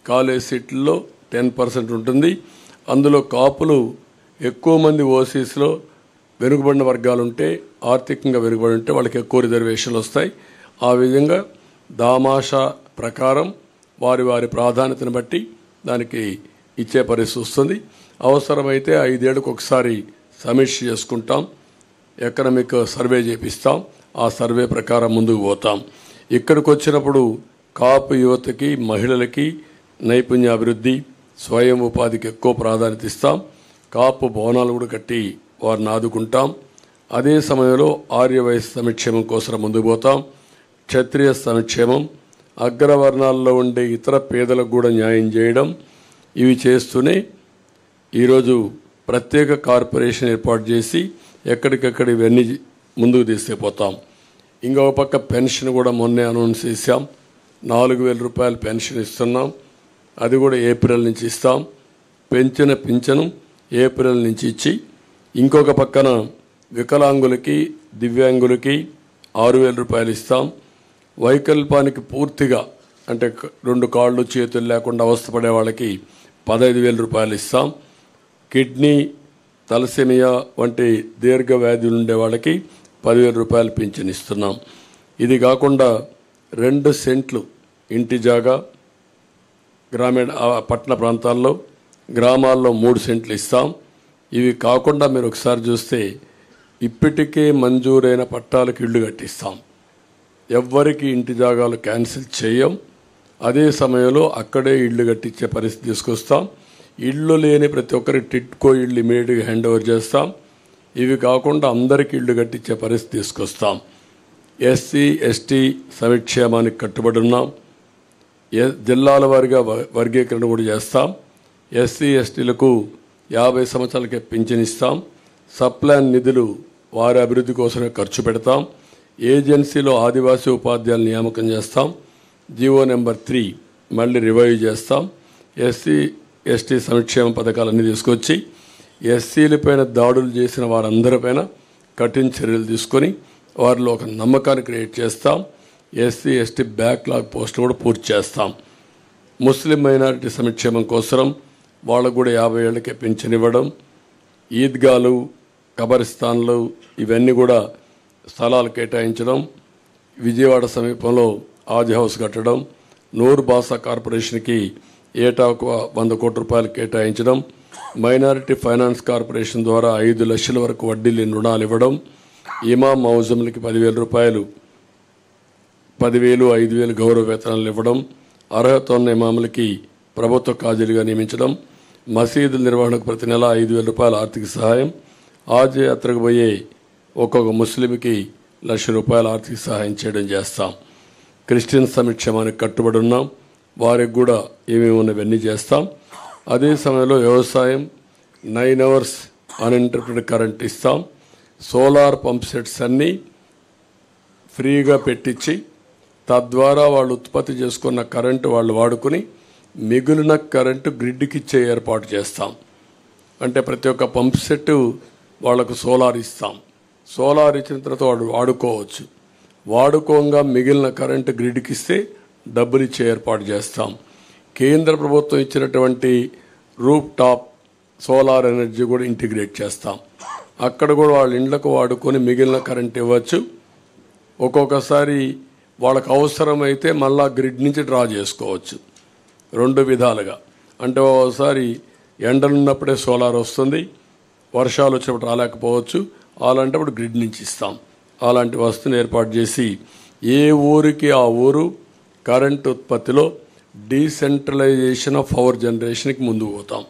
కాలేజ్ సీట్లలో 10% ఉంటుంది. అందులో కాపులు ఎక్కువ మంది ఓసీస్లో వెనుకబడిన వర్గాలు ఉంటే, ఆర్థికంగా వెనుకబడి ఉంటే వాళ్ళకి ఎక్కువ రిజర్వేషన్లు వస్తాయి. ఆ విధంగా దామాషా ప్రకారం వారి వారి ప్రాధాన్యతను బట్టి దానికి ఇచ్చే పరిస్థితి వస్తుంది. అవసరమైతే 5 ఏళ్ళకు ఒకసారి సమీక్ష చేసుకుంటాం, ఎకనామిక్ సర్వే చేపిస్తాం. ఆ సర్వే ప్రకారం ముందుకు పోతాం. ఇక్కడికి వచ్చినప్పుడు కాపు యువతకి, మహిళలకి నైపుణ్యాభివృద్ధి, స్వయం ఉపాధికి ఎక్కువ ప్రాధాన్యత ఇస్తాం. కాపు భవనాలు కూడా కట్టి వారిని ఆదుకుంటాం. అదే సమయంలో ఆర్యవైశ్య సంక్షేమం కోసం ముందుకు పోతాం. క్షత్రియ సంక్షేమం, అగ్రవర్ణాల్లో ఉండే ఇతర పేదలకు కూడా న్యాయం చేయడం, ఇవి చేస్తూనే ఈరోజు ప్రత్యేక కార్పొరేషన్ ఏర్పాటు చేసి ఎక్కడికక్కడ ఇవన్నీ ముందుకు తీసుకుపోతాం. ఇంకొక పక్క పెన్షన్ కూడా మొన్నే అనౌన్స్ చేశాం. 4,000 రూపాయలు పెన్షన్ ఇస్తున్నాం. అది కూడా ఏప్రిల్ నుంచి ఇస్తాం. పెంచిన పింఛను ఏప్రిల్ నుంచి ఇచ్చి, ఇంకొక పక్కన వికలాంగులకి, దివ్యాంగులకి 6,000 రూపాయలు ఇస్తాం. వైకల్పానికి పూర్తిగా అంటే 2 కాళ్ళు చేతులు లేకుండా అవస్థపడే వాళ్ళకి 15,000 రూపాయలు ఇస్తాం. కిడ్నీ, తలసేమియా వంటి దీర్ఘ వ్యాధులు ఉండే వాళ్ళకి 10,000 రూపాయలు పింఛన్ ఇస్తున్నాం. ఇది కాకుండా 2 సెంట్లు ఇంటి జాగా గ్రామీణ పట్టణ ప్రాంతాల్లో, గ్రామాల్లో 3 సెంట్లు ఇస్తాం. ఇవి కాకుండా మీరు ఒకసారి చూస్తే ఇప్పటికే మంజూరైన పట్టాలకు ఇళ్లు కట్టిస్తాం. ఎవ్వరికి ఇంటి జాగాలు క్యాన్సిల్ చేయం. అదే సమయంలో అక్కడే ఇళ్లు కట్టించే పరిస్థితి తీసుకొస్తాం. ఇళ్ళు లేని ప్రతి ఒక్కరికి టిట్కో ఇళ్ళు ఇమీడియట్గా హ్యాండ్ ఓవర్ చేస్తాం. ఇవి కాకుండా అందరికీ ఇళ్ళు కట్టించే పరిస్థితి తీసుకొస్తాం. ఎస్సీ ఎస్టీ సంక్షేమానికి కట్టుబడి ఉన్నాం. జిల్లాల వారీగా వర్గీకరణ కూడా చేస్తాం. ఎస్సీ ఎస్టీలకు 50 సంవత్సరాలకే పింఛన్ ఇస్తాం. సప్లాన్ నిధులు వారి అభివృద్ధి కోసమే ఖర్చు పెడతాం. ఏజెన్సీలో ఆదివాసీ ఉపాధ్యాయుల నియామకం చేస్తాం. జీవో నెంబర్ 3 మళ్ళీ రివైవ్ చేస్తాం. ఎస్సీ ఎస్టీ సంక్షేమ పథకాలన్నీ తీసుకొచ్చి ఎస్సీలపైన దాడులు చేసిన వారందరిపైన కఠిన చర్యలు తీసుకొని వారిలో ఒక నమ్మకాన్ని క్రియేట్ చేస్తాం. ఎస్సీ ఎస్టీ బ్యాక్లాగ్ పోస్టులు కూడా పూర్తి చేస్తాం. ముస్లిం మైనారిటీ సంక్షేమం కోసం వాళ్ళకు కూడా 50 ఏళ్లకే పింఛన్ ఇవ్వడం, ఈద్గాలు, కబరిస్తాన్లు ఇవన్నీ కూడా స్థలాలు కేటాయించడం, విజయవాడ సమీపంలో ఆది హౌస్ కట్టడం, నూర్ బాసా కార్పొరేషన్కి ఏటా ఒక 100 కోట్ల రూపాయలు కేటాయించడం, మైనారిటీ ఫైనాన్స్ కార్పొరేషన్ ద్వారా 5 లక్షల వరకు వడ్డీ లేని రుణాలు ఇవ్వడం, ఇమాం మౌజంలకి 10,000 రూపాయలు, 10,000 5,000 గౌరవ వేతనాలు ఇవ్వడం, అర్హత ఉన్న ఇమాములకి ప్రభుత్వ కాజీలుగా నియమించడం, మసీదుల నిర్వహణకు ప్రతి నెల 5,000 రూపాయల ఆర్థిక సహాయం, ఆజ్ యాత్రకు పోయే ఒక్కొక్క ముస్లింకి 1,00,000 రూపాయల ఆర్థిక సహాయం చేయడం చేస్తాం. క్రిస్టియన్ సంక్షేమానికి కట్టుబడి ఉన్నాం. వారికి కూడా ఏమేమి ఉన్నవన్నీ చేస్తాం. అదే సమయంలో వ్యవసాయం 9 hours అన్ఇంటరప్టెడ్ కరెంట్ ఇస్తాం. సోలార్ పంప్ సెట్స్ అన్నీ ఫ్రీగా పెట్టించి తద్వారా వాళ్ళు ఉత్పత్తి చేసుకున్న కరెంటు వాళ్ళు వాడుకుని మిగిలిన కరెంటు గ్రిడ్కి ఇచ్చే ఏర్పాటు చేస్తాం. అంటే ప్రతి ఒక్క పంప్ సెట్ వాళ్లకు సోలార్ ఇస్తాం. సోలార్ ఇచ్చిన తర్వాత వాడు వాడుకోవచ్చు. వాడుకోగా మిగిలిన కరెంటు గ్రిడ్కి ఇస్తే డబ్బులు ఇచ్చే ఏర్పాటు చేస్తాం. కేంద్ర ప్రభుత్వం ఇచ్చినటువంటి రూఫ్ టాప్ సోలార్ ఎనర్జీ కూడా ఇంటిగ్రేట్ చేస్తాం. అక్కడ కూడా వాళ్ళ ఇండ్లకు వాడుకొని మిగిలిన కరెంట్ ఇవ్వచ్చు. ఒక్కొక్కసారి వాళ్ళకు అవసరమైతే మళ్ళా గ్రిడ్ నుంచి డ్రా చేసుకోవచ్చు. 2 విధాలుగా. అంటే ఒకసారి ఎండలున్నప్పుడే సోలార్ వస్తుంది, వర్షాలు వచ్చినప్పుడు రాలేకపోవచ్చు. అలాంటప్పుడు గ్రిడ్ నుంచి ఇస్తాం. అలాంటి వస్తువుని ఏర్పాటు చేసి ఏ ఊరికి ఆ ఊరు కరెంట్ ఉత్పత్తిలో డీసెంట్రలైజేషన్ ఆఫ్ పవర్ జనరేషన్కి ముందుకు పోతాం.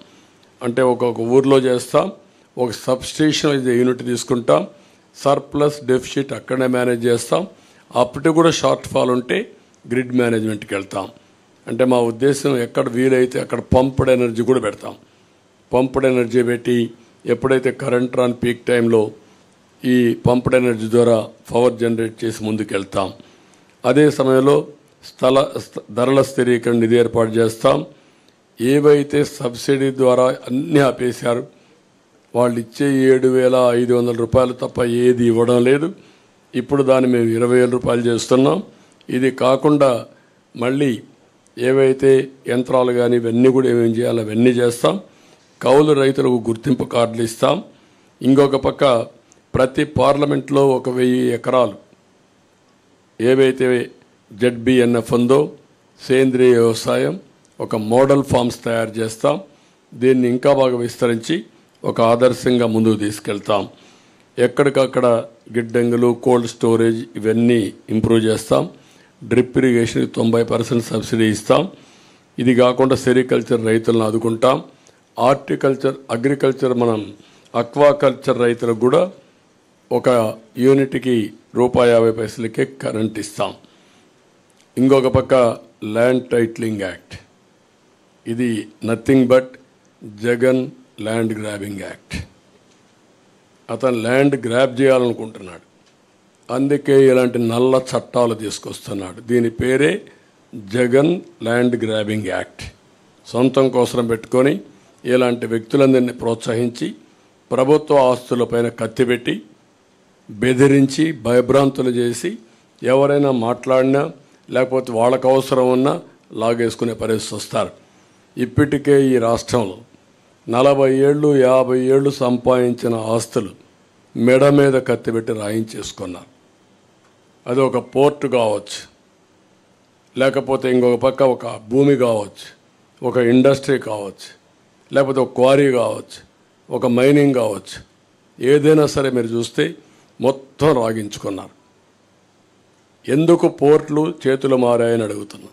అంటే ఒక్కొక్క ఊర్లో చేస్తాం. ఒక సబ్స్టేషన్ యూనిట్ తీసుకుంటాం. సర్ప్లస్ డెఫిసిట్ అక్కడనే మేనేజ్ చేస్తాం. అప్పటికి కూడా షార్ట్ ఫాల్ ఉంటే గ్రిడ్ మేనేజ్మెంట్కి వెళ్తాం. అంటే మా ఉద్దేశం ఎక్కడ వీలైతే అక్కడ పంప్డ్ ఎనర్జీ కూడా పెడతాం. పంప్డ్ ఎనర్జీ పెట్టి ఎప్పుడైతే కరెంట్ రాని పీక్ టైంలో ఈ పంప్డ్ ఎనర్జీ ద్వారా పవర్ జనరేట్ చేసి ముందుకు వెళ్తాం. అదే సమయంలో ధరల స్థిరీకరణ నిధి ఏర్పాటు చేస్తాం. ఏవైతే సబ్సిడీ ద్వారా అన్నీ ఆపేశారు, వాళ్ళు ఇచ్చే 7,500 రూపాయలు తప్ప ఏది ఇవ్వడం లేదు. ఇప్పుడు దాన్ని మేము 20,000 రూపాయలు చేస్తున్నాం. ఇది కాకుండా మళ్ళీ ఏవైతే యంత్రాలు కానీ ఇవన్నీ కూడా ఏమేమి చేయాలో అవన్నీ చేస్తాం. కౌలు రైతులకు గుర్తింపు కార్డులు ఇస్తాం. ఇంకొక పక్క ప్రతి పార్లమెంట్లో 1,000 ఎకరాలు ఏవైతే ZBNF ఉందో సేంద్రియ వ్యవసాయం ఒక మోడల్ ఫార్మ్స్ తయారు చేస్తాం. దీన్ని ఇంకా బాగా విస్తరించి ఒక ఆదర్శంగా ముందుకు తీసుకెళ్తాం. ఎక్కడికక్కడ గిడ్డంగులు, కోల్డ్ స్టోరేజ్ ఇవన్నీ ఇంప్రూవ్ చేస్తాం. డ్రిప్ ఇరిగేషన్కి 90% సబ్సిడీ ఇస్తాం. ఇది కాకుండా సెరికల్చర్ రైతులను ఆదుకుంటాం. అగ్రికల్చర్ మనం అక్వాకల్చర్ రైతులకు కూడా ఒక యూనిట్కి ₹50 కరెంట్ ఇస్తాం. ఇంకొక పక్క ల్యాండ్ టైటిలింగ్ యాక్ట్, ఇది nothing but Jagan land grabbing act. అతను ల్యాండ్ గ్రాబ్ చేయాలనుకుంటున్నాడు, అందుకే ఇలాంటి నల్ల చట్టాలు తీసుకొస్తున్నాడు. దీని పేరే జగన్ ల్యాండ్ గ్రాబింగ్ యాక్ట్. సొంతం కోసం పెట్టుకొని ఇలాంటి వ్యక్తులందరినీ ప్రోత్సహించి ప్రభుత్వ ఆస్తులపైన కత్తిపెట్టి బెదిరించి భయభ్రాంతులు చేసి ఎవరైనా మాట్లాడినా లేకపోతే వాళ్ళకు అవసరం ఉన్నా లాగేసుకునే పరిస్థితి వస్తారు. ఇప్పటికే ఈ రాష్ట్రంలో 40 ఏళ్ళు 50 ఏళ్ళు సంపాదించిన ఆస్తులు మెడ మీద కత్తిపెట్టి రాయించేసుకున్నారు. అది ఒక పోర్టు కావచ్చు, లేకపోతే ఇంకొక పక్క ఒక భూమి కావచ్చు, ఒక ఇండస్ట్రీ కావచ్చు, లేకపోతే ఒక క్వారీ కావచ్చు, ఒక మైనింగ్ కావచ్చు. ఏదైనా సరే మీరు చూస్తే మొత్తం రాగించుకున్నారు. ఎందుకు పోర్ట్లు చేతులు మారాయని అడుగుతున్నా,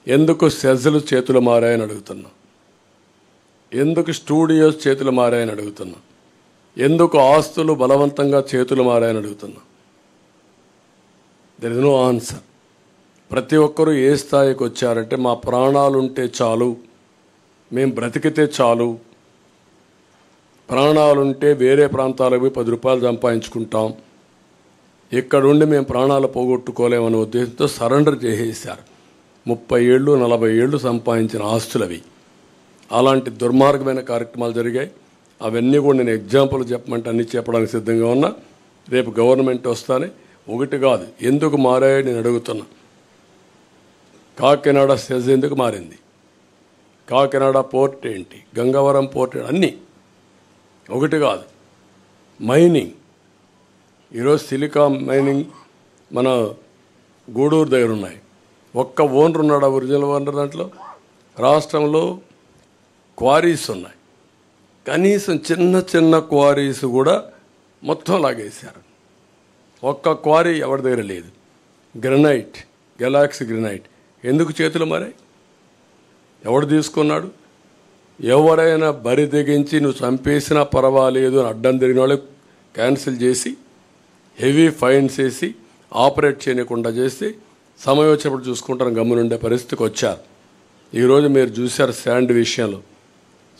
ఎందుకు సెజ్లు చేతులు మారాయని అడుగుతున్నా, ఎందుకు స్టూడియోస్ చేతులు మారాయని అడుగుతున్నా, ఎందుకు ఆస్తులు బలవంతంగా చేతులు మారాయని అడుగుతున్నా. There is no answer. ప్రతి ఒక్కరూ ఏ స్థాయికి వచ్చారంటే మా ప్రాణాలుంటే చాలు, మేము బ్రతికితే చాలు, ప్రాణాలుంటే వేరే ప్రాంతాలకు పోయి 10 రూపాయలు సంపాదించుకుంటాం, ఇక్కడుండి మేము ప్రాణాలు పోగొట్టుకోలేమనే ఉద్దేశంతో సరెండర్ చేసేసారు. 30 ఏళ్ళు 40 ఏళ్ళు సంపాదించిన ఆస్తులవి. అలాంటి దుర్మార్గమైన కార్యక్రమాలు జరిగాయి. అవన్నీ కూడా నేను ఎగ్జాంపుల్ చెప్పమంటే అన్ని చెప్పడానికి సిద్ధంగా ఉన్నా. రేపు గవర్నమెంట్ వస్తానే ఒకటి కాదు ఎందుకు మారాయో నేను అడుగుతున్నా. కాకినాడ సెజ్ ఎందుకు మారింది, కాకినాడ పోర్ట్ ఏంటి, గంగవరం పోర్ట్ అన్నీ ఒకటి కాదు. మైనింగ్ ఈరోజు సిలికాన్ మైనింగ్ మన గూడూరు దగ్గర ఉన్నాయి. ఒక్క ఓనర్ ఉన్నాడు, ఒరిజినల్ ఓనర్. దాంట్లో రాష్ట్రంలో క్వారీస్ ఉన్నాయి, కనీసం చిన్న చిన్న క్వారీస్ కూడా మొత్తం లాగేశారు. ఒక్క క్వారీ ఎవరి దగ్గర లేదు. గ్రనైట్, గెలాక్సీ గ్రనైట్ ఎందుకు చేతులు మారాయి, ఎవడు తీసుకున్నాడు? ఎవరైనా బరి తెగించి నువ్వు చంపేసినా పర్వాలేదు అని అడ్డం తిరిగిన వాళ్ళు క్యాన్సిల్ చేసి హెవీ ఫైన్స్ వేసి ఆపరేట్ చేయకుండా చేసి సమయం వచ్చినప్పుడు చూసుకుంటాను గమ్మునుండే పరిస్థితికి వచ్చారు. ఈరోజు మీరు చూశారు శాండ్ విషయంలో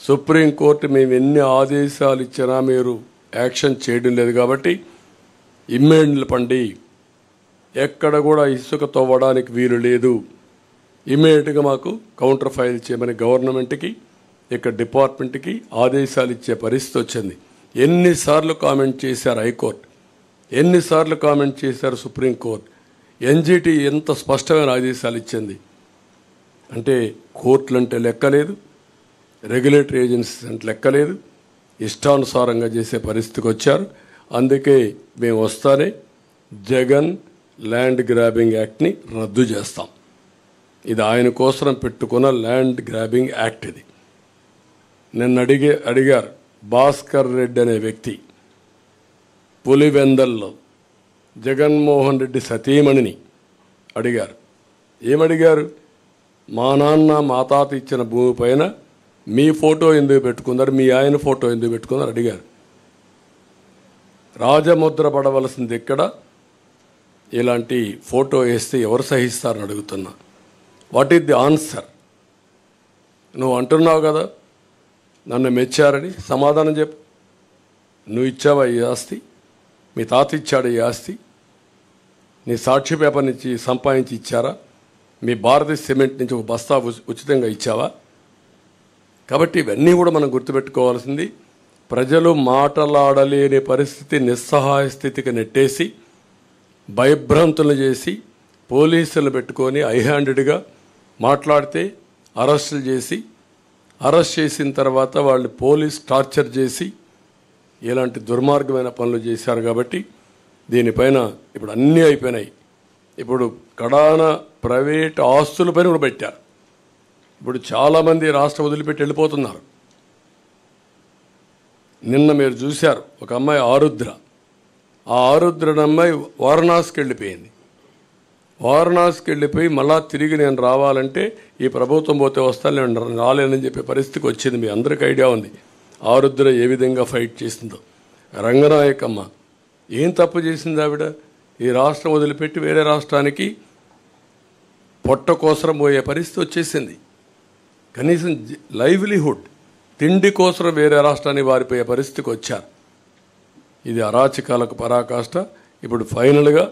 సుప్రీంకోర్టు మేము ఎన్ని ఆదేశాలు ఇచ్చినా మీరు యాక్షన్ చేయడం లేదు కాబట్టి ఇమ్మీడియట్ నిలపండి, ఎక్కడ కూడా ఇసుక తవ్వడానికి వీలు లేదు, ఇమ్మీడియట్గా మాకు కౌంటర్ ఫైల్ చేయమని గవర్నమెంట్కి ఇక్కడ డిపార్ట్మెంట్కి ఆదేశాలు ఇచ్చే పరిస్థితి వచ్చింది. ఎన్నిసార్లు కామెంట్ చేశారు హైకోర్టు, ఎన్నిసార్లు కామెంట్ చేశారు సుప్రీంకోర్టు, ఎన్జిటి ఎంత స్పష్టమైన ఆదేశాలు ఇచ్చింది అంటే కోర్టులు అంటే లెక్కలేదు, రెగ్యులేటరీ ఏజెన్సీస్ అంటే లెక్కలేదు, ఇష్టానుసారంగా చేసే పరిస్థితికి వచ్చారు. అందుకే మేము వస్తానే జగన్ ల్యాండ్ గ్రాబింగ్ యాక్ట్ని రద్దు చేస్తాం. ఇది ఆయన కోసం పెట్టుకున్న ల్యాండ్ గ్రాబింగ్ యాక్ట్. ఇది నిన్న అడిగారు భాస్కర్ రెడ్డి అనే వ్యక్తి పులివెందల్లో జగన్మోహన్ రెడ్డి సతీమణిని అడిగారు. ఏమడిగారు? మా నాన్న మా తాత ఇచ్చిన భూమి పైన మీ ఫోటో ఎందుకు పెట్టుకున్నారు, మీ ఆయన ఫోటో ఎందుకు పెట్టుకున్నారు అడిగారు. రాజముద్ర పడవలసింది ఇక్కడ, ఇలాంటి ఫోటో వేస్తే ఎవరు సహిస్తారని అడుగుతున్నా. What is the answer? నువ్వు అంటున్నావు కదా నన్ను మెచ్చారని, సమాధానం చెప్పు. నువ్వు ఇచ్చావా ఈ ఆస్తి? మీ తాత ఇచ్చాడు ఈ ఆస్తి? నీ సాక్షి పేపర్ నుంచి సంపాదించి ఇచ్చారా? మీ భారతీ సిమెంట్ నుంచి ఒక బస్తా ఉచితంగా ఇచ్చావా? కాబట్టి ఇవన్నీ కూడా మనం గుర్తుపెట్టుకోవాల్సింది. ప్రజలు మాటలాడలేని పరిస్థితి, నిస్సహాయ స్థితికి నెట్టేసి భయభ్రాంతులు చేసి పోలీసులు పెట్టుకొని హైహ్యాండెడ్గా మాట్లాడితే అరెస్టులు చేసి, అరెస్ట్ చేసిన తర్వాత వాళ్ళు పోలీస్ టార్చర్ చేసి ఇలాంటి దుర్మార్గమైన పనులు చేశారు. కాబట్టి దీనిపైన ఇప్పుడు అన్నీ అయిపోయినాయి. ఇప్పుడు కడాన ప్రైవేట్ ఆస్తులపైన కూడా పెట్టారు. ఇప్పుడు చాలామంది రాష్ట్రం వదిలిపెట్టి వెళ్ళిపోతున్నారు. నిన్న మీరు చూశారు ఒక అమ్మాయి ఆరుద్ర, ఆ ఆరుద్రని అమ్మాయి వారణాసికి వెళ్ళిపోయింది. వారణాసికి వెళ్ళిపోయి మళ్ళా తిరిగి నేను రావాలంటే ఈ ప్రభుత్వం పోతే వస్తాను, నేను రాలేనని చెప్పే పరిస్థితికి వచ్చింది. మీ అందరికీ ఐడియా ఉంది ఆరుద్ర ఏ విధంగా ఫైట్ చేసిందో. రంగనాయకమ్మ ఏం తప్పు చేసింది ఆవిడ? ఈ రాష్ట్రం వదిలిపెట్టి వేరే రాష్ట్రానికి పొట్ట కోసరం పోయే పరిస్థితి వచ్చేసింది. కనీసం లైవ్లీహుడ్, తిండి కోసం వేరే రాష్ట్రానికి వారిపోయే పరిస్థితికి వచ్చారు. ఇది అరాచకాలకు పరాకాష్ట. ఇప్పుడు ఫైనల్గా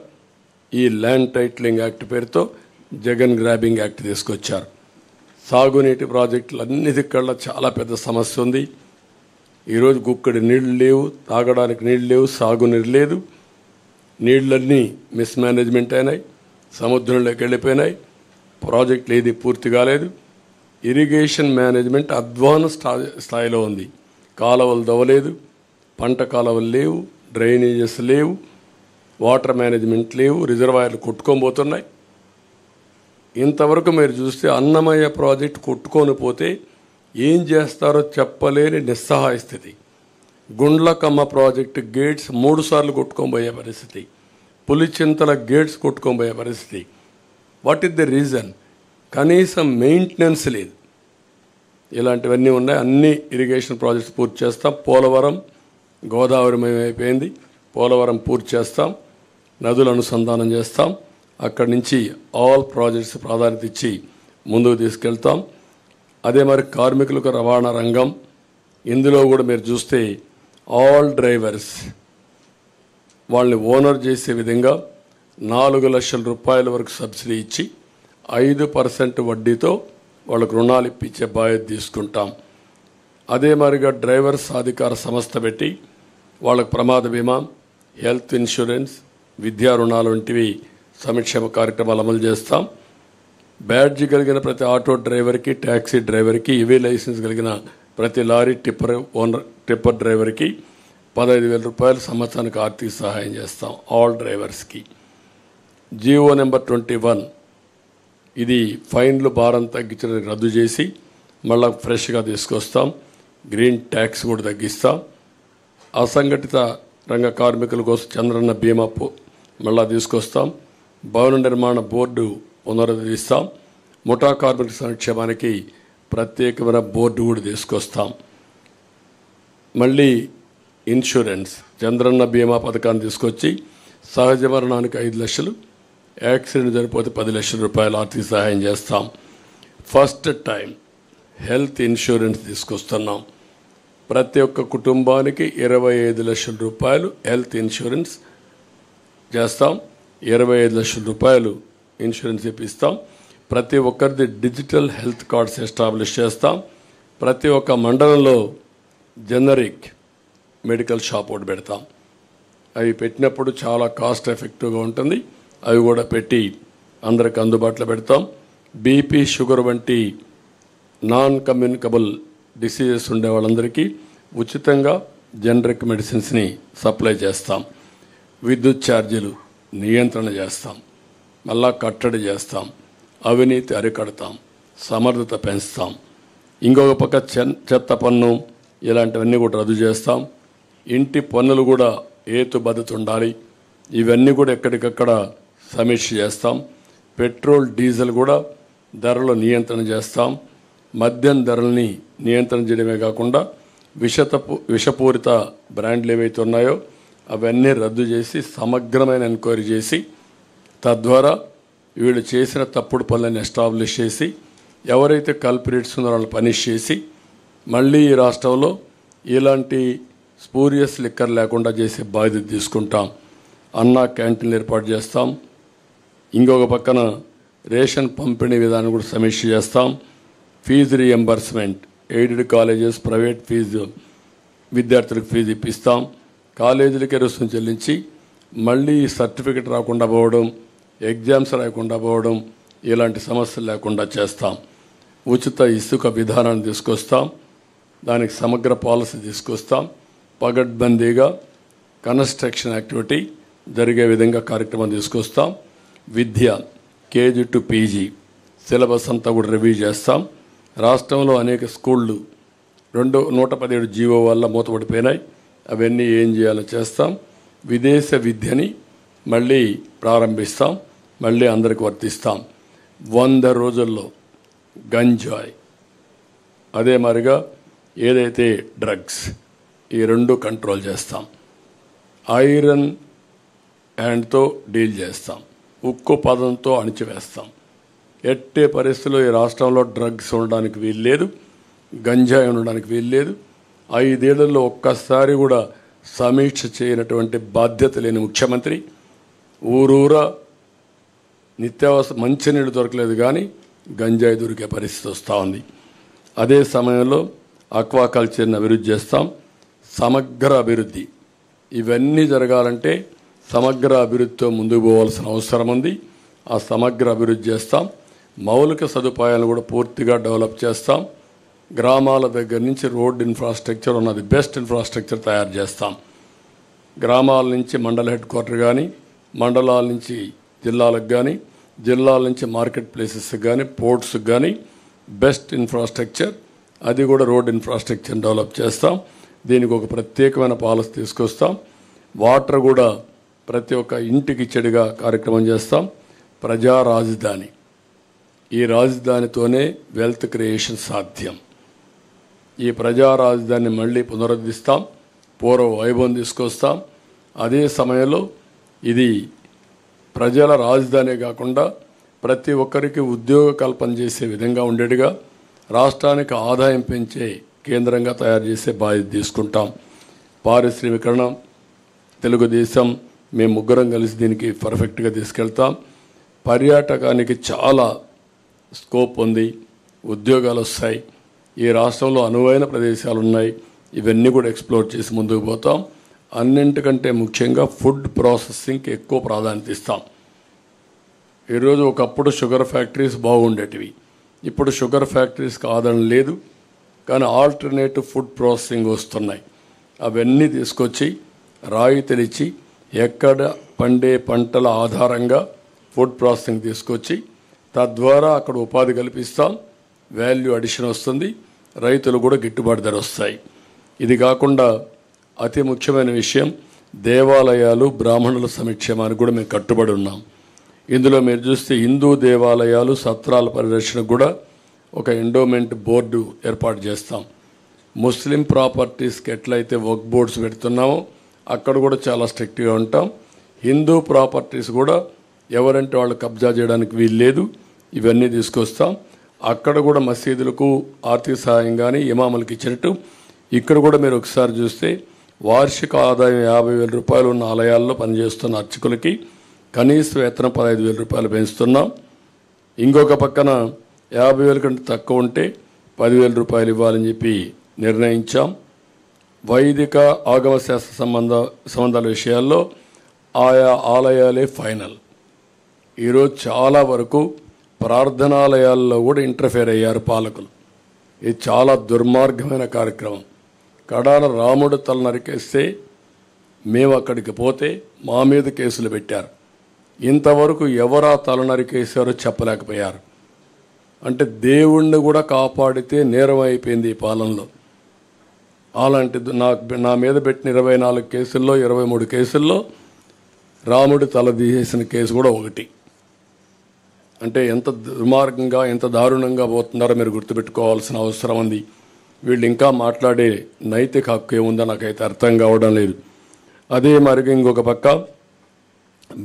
ఈ ల్యాండ్ టైటిలింగ్ యాక్ట్ పేరుతో జగన్ గ్రాబింగ్ యాక్ట్ తీసుకొచ్చారు. సాగునీటి ప్రాజెక్టులు అన్నిటికల్లా చాలా పెద్ద సమస్య ఉంది. ఈరోజు గుక్కడి నీళ్లు లేవు, తాగడానికి నీళ్లు లేవు, సాగునీరు లేదు. నీళ్ళన్నీ మిస్మేనేజ్మెంట్ అయినాయి, సముద్రంలోకి వెళ్ళిపోయినాయి, ప్రాజెక్టులు ఏది పూర్తి కాలేదు. ఇరిగేషన్ మేనేజ్మెంట్ అడ్వాన్స్ స్థాయిలో ఉంది. కాలువలు దవ్వలేదు, పంట కాలువలు లేవు, డ్రైనేజెస్ లేవు, వాటర్ మేనేజ్మెంట్ లేవు, రిజర్వాయర్లు కొట్టుకోబోతున్నాయి. ఇంతవరకు మీరు చూస్తే అన్నమయ్య ప్రాజెక్టు కొట్టుకొని పోతే ఏం చేస్తారో చెప్పలేని నిస్సహాయ స్థితి. గుండ్లకమ్మ ప్రాజెక్టు గేట్స్ 3 సార్లు కొట్టుకోబోయే పరిస్థితి, పులిచింతల గేట్స్ కొట్టుకోబోయే పరిస్థితి. What is the reason? కనీసం మెయింటెనెన్స్ లేదు. ఇలాంటివన్నీ ఉన్నాయి. అన్ని ఇరిగేషన్ ప్రాజెక్ట్స్ పూర్తి చేస్తాం. పోలవరం గోదావరి అయిపోయింది, పోలవరం పూర్తి చేస్తాం, నదులు అనుసంధానం చేస్తాం. అక్కడి నుంచి ఆల్ ప్రాజెక్ట్స్ ప్రాధాన్యత ఇచ్చి ముందుకు తీసుకెళ్తాం. అదే మరి కార్మికులకు రవాణా రంగం, ఇందులో కూడా మీరు చూస్తే ఆల్ డ్రైవర్స్ వాళ్ళని ఓనర్ చేసే విధంగా 4 లక్షల రూపాయల వరకు సబ్సిడీ ఇచ్చి 5% వడ్డీతో వాళ్ళకు రుణాలు ఇప్పించే బాధ్యత తీసుకుంటాం. అదే మరిగా డ్రైవర్ సాధికార సంస్థ పెట్టి వాళ్ళకు ప్రమాద బీమా, హెల్త్ ఇన్సూరెన్స్, విద్యా రుణాలు వంటివి సంక్షేమ కార్యక్రమాలు అమలు చేస్తాం. బ్యాడ్జ్ కలిగిన ప్రతి ఆటో డ్రైవర్కి, ట్యాక్సీ డ్రైవర్కి, ఈవీ లైసెన్స్ కలిగిన ప్రతి లారీ టిప్పర్ డ్రైవర్కి 15,000 రూపాయలు సంవత్సరానికి ఆర్థిక సహాయం చేస్తాం ఆల్ డ్రైవర్స్కి. జీవో నెంబర్ 21 ఇది ఫైన్లు భారం తగ్గించడం రద్దు చేసి మళ్ళీ ఫ్రెష్గా తీసుకొస్తాం. గ్రీన్ ట్యాక్స్ కూడా తగ్గిస్తాం. అసంఘటిత రంగ కార్మికుల కోసం చంద్రన్న బీమా మళ్ళా తీసుకొస్తాం. భవన నిర్మాణ బోర్డు పునరుద్ధరిస్తాం. ముఠా కార్మికుల సంక్షేమానికి ప్రత్యేకమైన బోర్డు కూడా తీసుకొస్తాం. మళ్ళీ ఇన్సూరెన్స్ చంద్రన్న బీమా పథకాన్ని తీసుకొచ్చి సహజ మరణానికి 5 లక్షలు, యాక్సిడెంట్ జరిగిపోతే 10 లక్షల రూపాయలు ఆర్థిక సహాయం చేస్తాం. ఫస్ట్ టైం హెల్త్ ఇన్సూరెన్స్ తీసుకొస్తున్నాం. ప్రతి ఒక్క కుటుంబానికి 25 లక్షల రూపాయలు హెల్త్ ఇన్సూరెన్స్ చేస్తాం. 25 లక్షల రూపాయలు ఇన్సూరెన్స్ ఇప్పిస్తాం. ప్రతి ఒక్కరిది డిజిటల్ హెల్త్ కార్డ్స్ ఎస్టాబ్లిష్ చేస్తాం. ప్రతి ఒక్క మండలంలో జనరిక్ మెడికల్ షాప్ ఒకటి పెడతాం. అవి పెట్టినప్పుడు చాలా కాస్ట్ ఎఫెక్టివ్గా ఉంటుంది. అవి కూడా పెట్టి అందరికి అందుబాటులో పెడతాం. బీపీ, షుగర్ వంటి నాన్ కమ్యూనికబుల్ డిసీజెస్ ఉండే వాళ్ళందరికీ ఉచితంగా జనరిక్ మెడిసిన్స్ని సప్లై చేస్తాం. విద్యుత్ ఛార్జీలు నియంత్రణ చేస్తాం. మళ్ళా కట్టడి చేస్తాం. అవినీతి అరికడతాం. సమర్థత పెంచుతాం. ఇంకొక పక్క చెత్త పన్ను ఇలాంటివన్నీ కూడా రద్దు చేస్తాం. ఇంటి పన్నులు కూడా హేతుబద్ధత ఉండాలి. ఇవన్నీ కూడా ఎక్కడికక్కడ సమీక్ష చేస్తాం. పెట్రోల్, డీజిల్ కూడా ధరలు నియంత్రణ చేస్తాం. మద్యం ధరల్ని నియంత్రణ చేయడమే కాకుండా విషపూరిత బ్రాండ్లు ఏవైతే ఉన్నాయో అవన్నీ రద్దు చేసి సమగ్రమైన ఎంక్వైరీ చేసి తద్వారా వీళ్ళు చేసిన తప్పుడు పనులను ఎస్టాబ్లిష్ చేసి ఎవరైతే కల్ప్రిట్స్ ఉన్నారో వాళ్ళని పనిష్ చేసి మళ్ళీ ఈ రాష్ట్రంలో ఇలాంటి స్పూరియస్ లిక్కర్ లేకుండా చేసే బాధ్యత తీసుకుంటాం. అన్నా క్యాంటీన్లు ఏర్పాటు చేస్తాం. ఇంకొక పక్కన రేషన్ పంపిణీ విధానం కూడా సమీక్ష చేస్తాం. Fee reimbursement, aided colleges, private fee విద్యార్థులకు ఫీజు ఇప్పిస్తాం. కాలేజీలకే రుసుము చెల్లించి మళ్ళీ సర్టిఫికెట్ రాకుండా పోవడం, ఎగ్జామ్స్ రాకుండా పోవడం ఇలాంటి సమస్యలు లేకుండా చేస్తాం. ఉచిత ఇసుక విధానాన్ని తీసుకొస్తాం. దానికి సమగ్ర పాలసీ తీసుకొస్తాం. పగడ్బందీగా కన్స్ట్రక్షన్ యాక్టివిటీ జరిగే విధంగా కార్యక్రమం తీసుకొస్తాం. విద్య కేజీ టు పీజీ సిలబస్ అంతా కూడా రివ్యూ చేస్తాం. రాష్ట్రంలో అనేక స్కూళ్ళు 117 జీవో వల్ల మూతపడిపోయినాయి. అవన్నీ ఏం చేయాలో చేస్తాం. విదేశ విద్యని మళ్ళీ ప్రారంభిస్తాం. మళ్ళీ అందరికి వర్తిస్తాం. 100 రోజుల్లో గంజాయి, అదే మరిగా ఏదైతే డ్రగ్స్, ఈ రెండు కంట్రోల్ చేస్తాం. ఐరన్ హ్యాండ్తో డీల్ చేస్తాం. ఉక్కు పదంతో అణిచివేస్తాం. ఎట్టే పరిస్థితుల్లో ఈ రాష్ట్రంలో డ్రగ్స్ ఉండడానికి వీల్లేదు, గంజాయి ఉండడానికి వీల్లేదు. 5 ఏళ్లలో ఒక్కసారి కూడా సమీక్ష చేయనటువంటి బాధ్యత లేని ముఖ్యమంత్రి. ఊరూరా నిత్యావసర మంచినీళ్ళు దొరకలేదు కానీ గంజాయి దొరికే పరిస్థితి వస్తూ ఉంది. అదే సమయంలో ఆక్వాకల్చర్ని అభివృద్ధి చేస్తాం. సమగ్ర అభివృద్ధి, ఇవన్నీ జరగాలంటే సమగ్ర అభివృద్ధితో ముందుకు పోవాల్సిన అవసరం ఉంది. ఆ సమగ్ర అభివృద్ధి చేస్తాం. మౌలిక సదుపాయాలను కూడా పూర్తిగా డెవలప్ చేస్తాం. గ్రామాల దగ్గర నుంచి రోడ్ ఇన్ఫ్రాస్ట్రక్చర్ ఉన్నది బెస్ట్ ఇన్ఫ్రాస్ట్రక్చర్ తయారు చేస్తాం. గ్రామాల నుంచి మండల హెడ్ క్వార్టర్ కానీ, మండలాల నుంచి జిల్లాలకు కానీ, జిల్లాల నుంచి మార్కెట్ ప్లేసెస్కి కానీ, పోర్ట్స్కి కానీ బెస్ట్ ఇన్ఫ్రాస్ట్రక్చర్, అది కూడా రోడ్ ఇన్ఫ్రాస్ట్రక్చర్ డెవలప్ చేస్తాం. దీనికి ఒక ప్రత్యేకమైన పాలసీ తీసుకొస్తాం. వాటర్ కూడా ప్రతి ఒక్క ఇంటికి చెడుగా కార్యక్రమం చేస్తాం. ప్రజా రాజధాని, ఈ రాజధానితోనే వెల్త్ క్రియేషన్ సాధ్యం. ఈ ప్రజా రాజధానిని మళ్ళీ పునరుద్ధరిస్తాం. పూర్వ వైభవం తీసుకొస్తాం. అదే సమయంలో ఇది ప్రజల రాజధానే కాకుండా ప్రతి ఒక్కరికి ఉద్యోగ కల్పన చేసే విధంగా ఉండేట్టుగా రాష్ట్రానికి ఆదాయం పెంచే కేంద్రంగా తయారు చేసే బాధ్యత తీసుకుంటాం. పారిశ్రామికరణ, తెలుగుదేశం, మేము ముగ్గురం కలిసి దీనికి పర్ఫెక్ట్గా తీసుకెళ్తాం. పర్యాటకానికి చాలా స్కోప్ ఉంది. ఉద్యోగాలు వస్తాయి. ఈ రాష్ట్రంలో అనువైన ప్రదేశాలు ఉన్నాయి. ఇవన్నీ కూడా ఎక్స్ప్లోర్ చేసి ముందుకు పోతాం. అన్నింటికంటే ముఖ్యంగా ఫుడ్ ప్రాసెసింగ్కి ఎక్కువ ప్రాధాన్యత ఇస్తాం. ఈరోజు ఒకప్పుడు షుగర్ ఫ్యాక్టరీస్ బాగుండేటివి. ఇప్పుడు షుగర్ ఫ్యాక్టరీస్కి ఆదరణ లేదు. కానీ ఆల్టర్నేటివ్ ఫుడ్ ప్రాసెసింగ్ వస్తున్నాయి. అవన్నీ తీసుకొచ్చి రాయితీలిచ్చి ఎక్కడ పండే పంటల ఆధారంగా ఫుడ్ ప్రాసెసింగ్ తీసుకొచ్చి తద్వారా అక్కడ ఉపాధి కల్పిస్తాం. వాల్యూ అడిషన్ వస్తుంది. రైతులు కూడా గిట్టుబాటు ధర వస్తాయి. ఇది కాకుండా అతి ముఖ్యమైన విషయం దేవాలయాలు, బ్రాహ్మణుల సంక్షేమానికి కూడా మేము కట్టుబడి ఉన్నాం. ఇందులో మీరు చూస్తే హిందూ దేవాలయాలు, సత్రాల పరిరక్షణకు కూడా ఒక ఎండోమెంట్ బోర్డు ఏర్పాటు చేస్తాం. ముస్లిం ప్రాపర్టీస్కి ఎట్లయితే వర్క్ బోర్డ్స్ పెడుతున్నామో అక్కడ కూడా చాలా స్ట్రిక్ట్గా ఉంటాం. హిందూ ప్రాపర్టీస్ కూడా ఎవరంటే వాళ్ళు కబ్జా చేయడానికి వీల్లేదు. ఇవన్నీ తీసుకొస్తాం. అక్కడ కూడా మసీదులకు ఆర్థిక సహాయం కానీ ఇమాములకు ఇచ్చినట్టు ఇక్కడ కూడా మీరు ఒకసారి చూస్తే వార్షిక ఆదాయం 50,000 రూపాయలు ఉన్న ఆలయాల్లో పనిచేస్తున్న అర్చకులకి కనీస వేతనం 15,000 రూపాయలు పెంచుతున్నాం. ఇంకొక పక్కన 50,000 కంటే తక్కువ ఉంటే 10,000 రూపాయలు ఇవ్వాలని చెప్పి నిర్ణయించాం. వైదిక ఆగమ శాస్త్ర సంబంధాల విషయాల్లో ఆయా ఆలయాలే ఫైనల్. ఈరోజు చాలా వరకు ప్రార్థనాలయాల్లో కూడా ఇంటర్ఫేర్ అయ్యారు పాలకులు. ఇది చాలా దుర్మార్గమైన కార్యక్రమం. కడాన రాముడు తల నరికేస్తే మేము అక్కడికి పోతే మా మీద కేసులు పెట్టారు. ఇంతవరకు ఎవరా తల నరికేశారో చెప్పలేకపోయారు. అంటే దేవుణ్ణి కూడా కాపాడితే నేరం అయిపోయింది ఈ పాలనలో. అలాంటి నా మీద పెట్టిన 24 కేసుల్లో 23 కేసుల్లో రాముడి తల తీసేసిన కేసు కూడా ఒకటి. అంటే ఎంత దుర్మార్గంగా ఎంత దారుణంగా పోతున్నారో మీరు గుర్తుపెట్టుకోవాల్సిన అవసరం ఉంది. వీళ్ళు ఇంకా మాట్లాడే నైతిక హక్కు ఏముందో నాకైతే అర్థం కావడం లేదు. అదే మరిగా ఇంకొక పక్క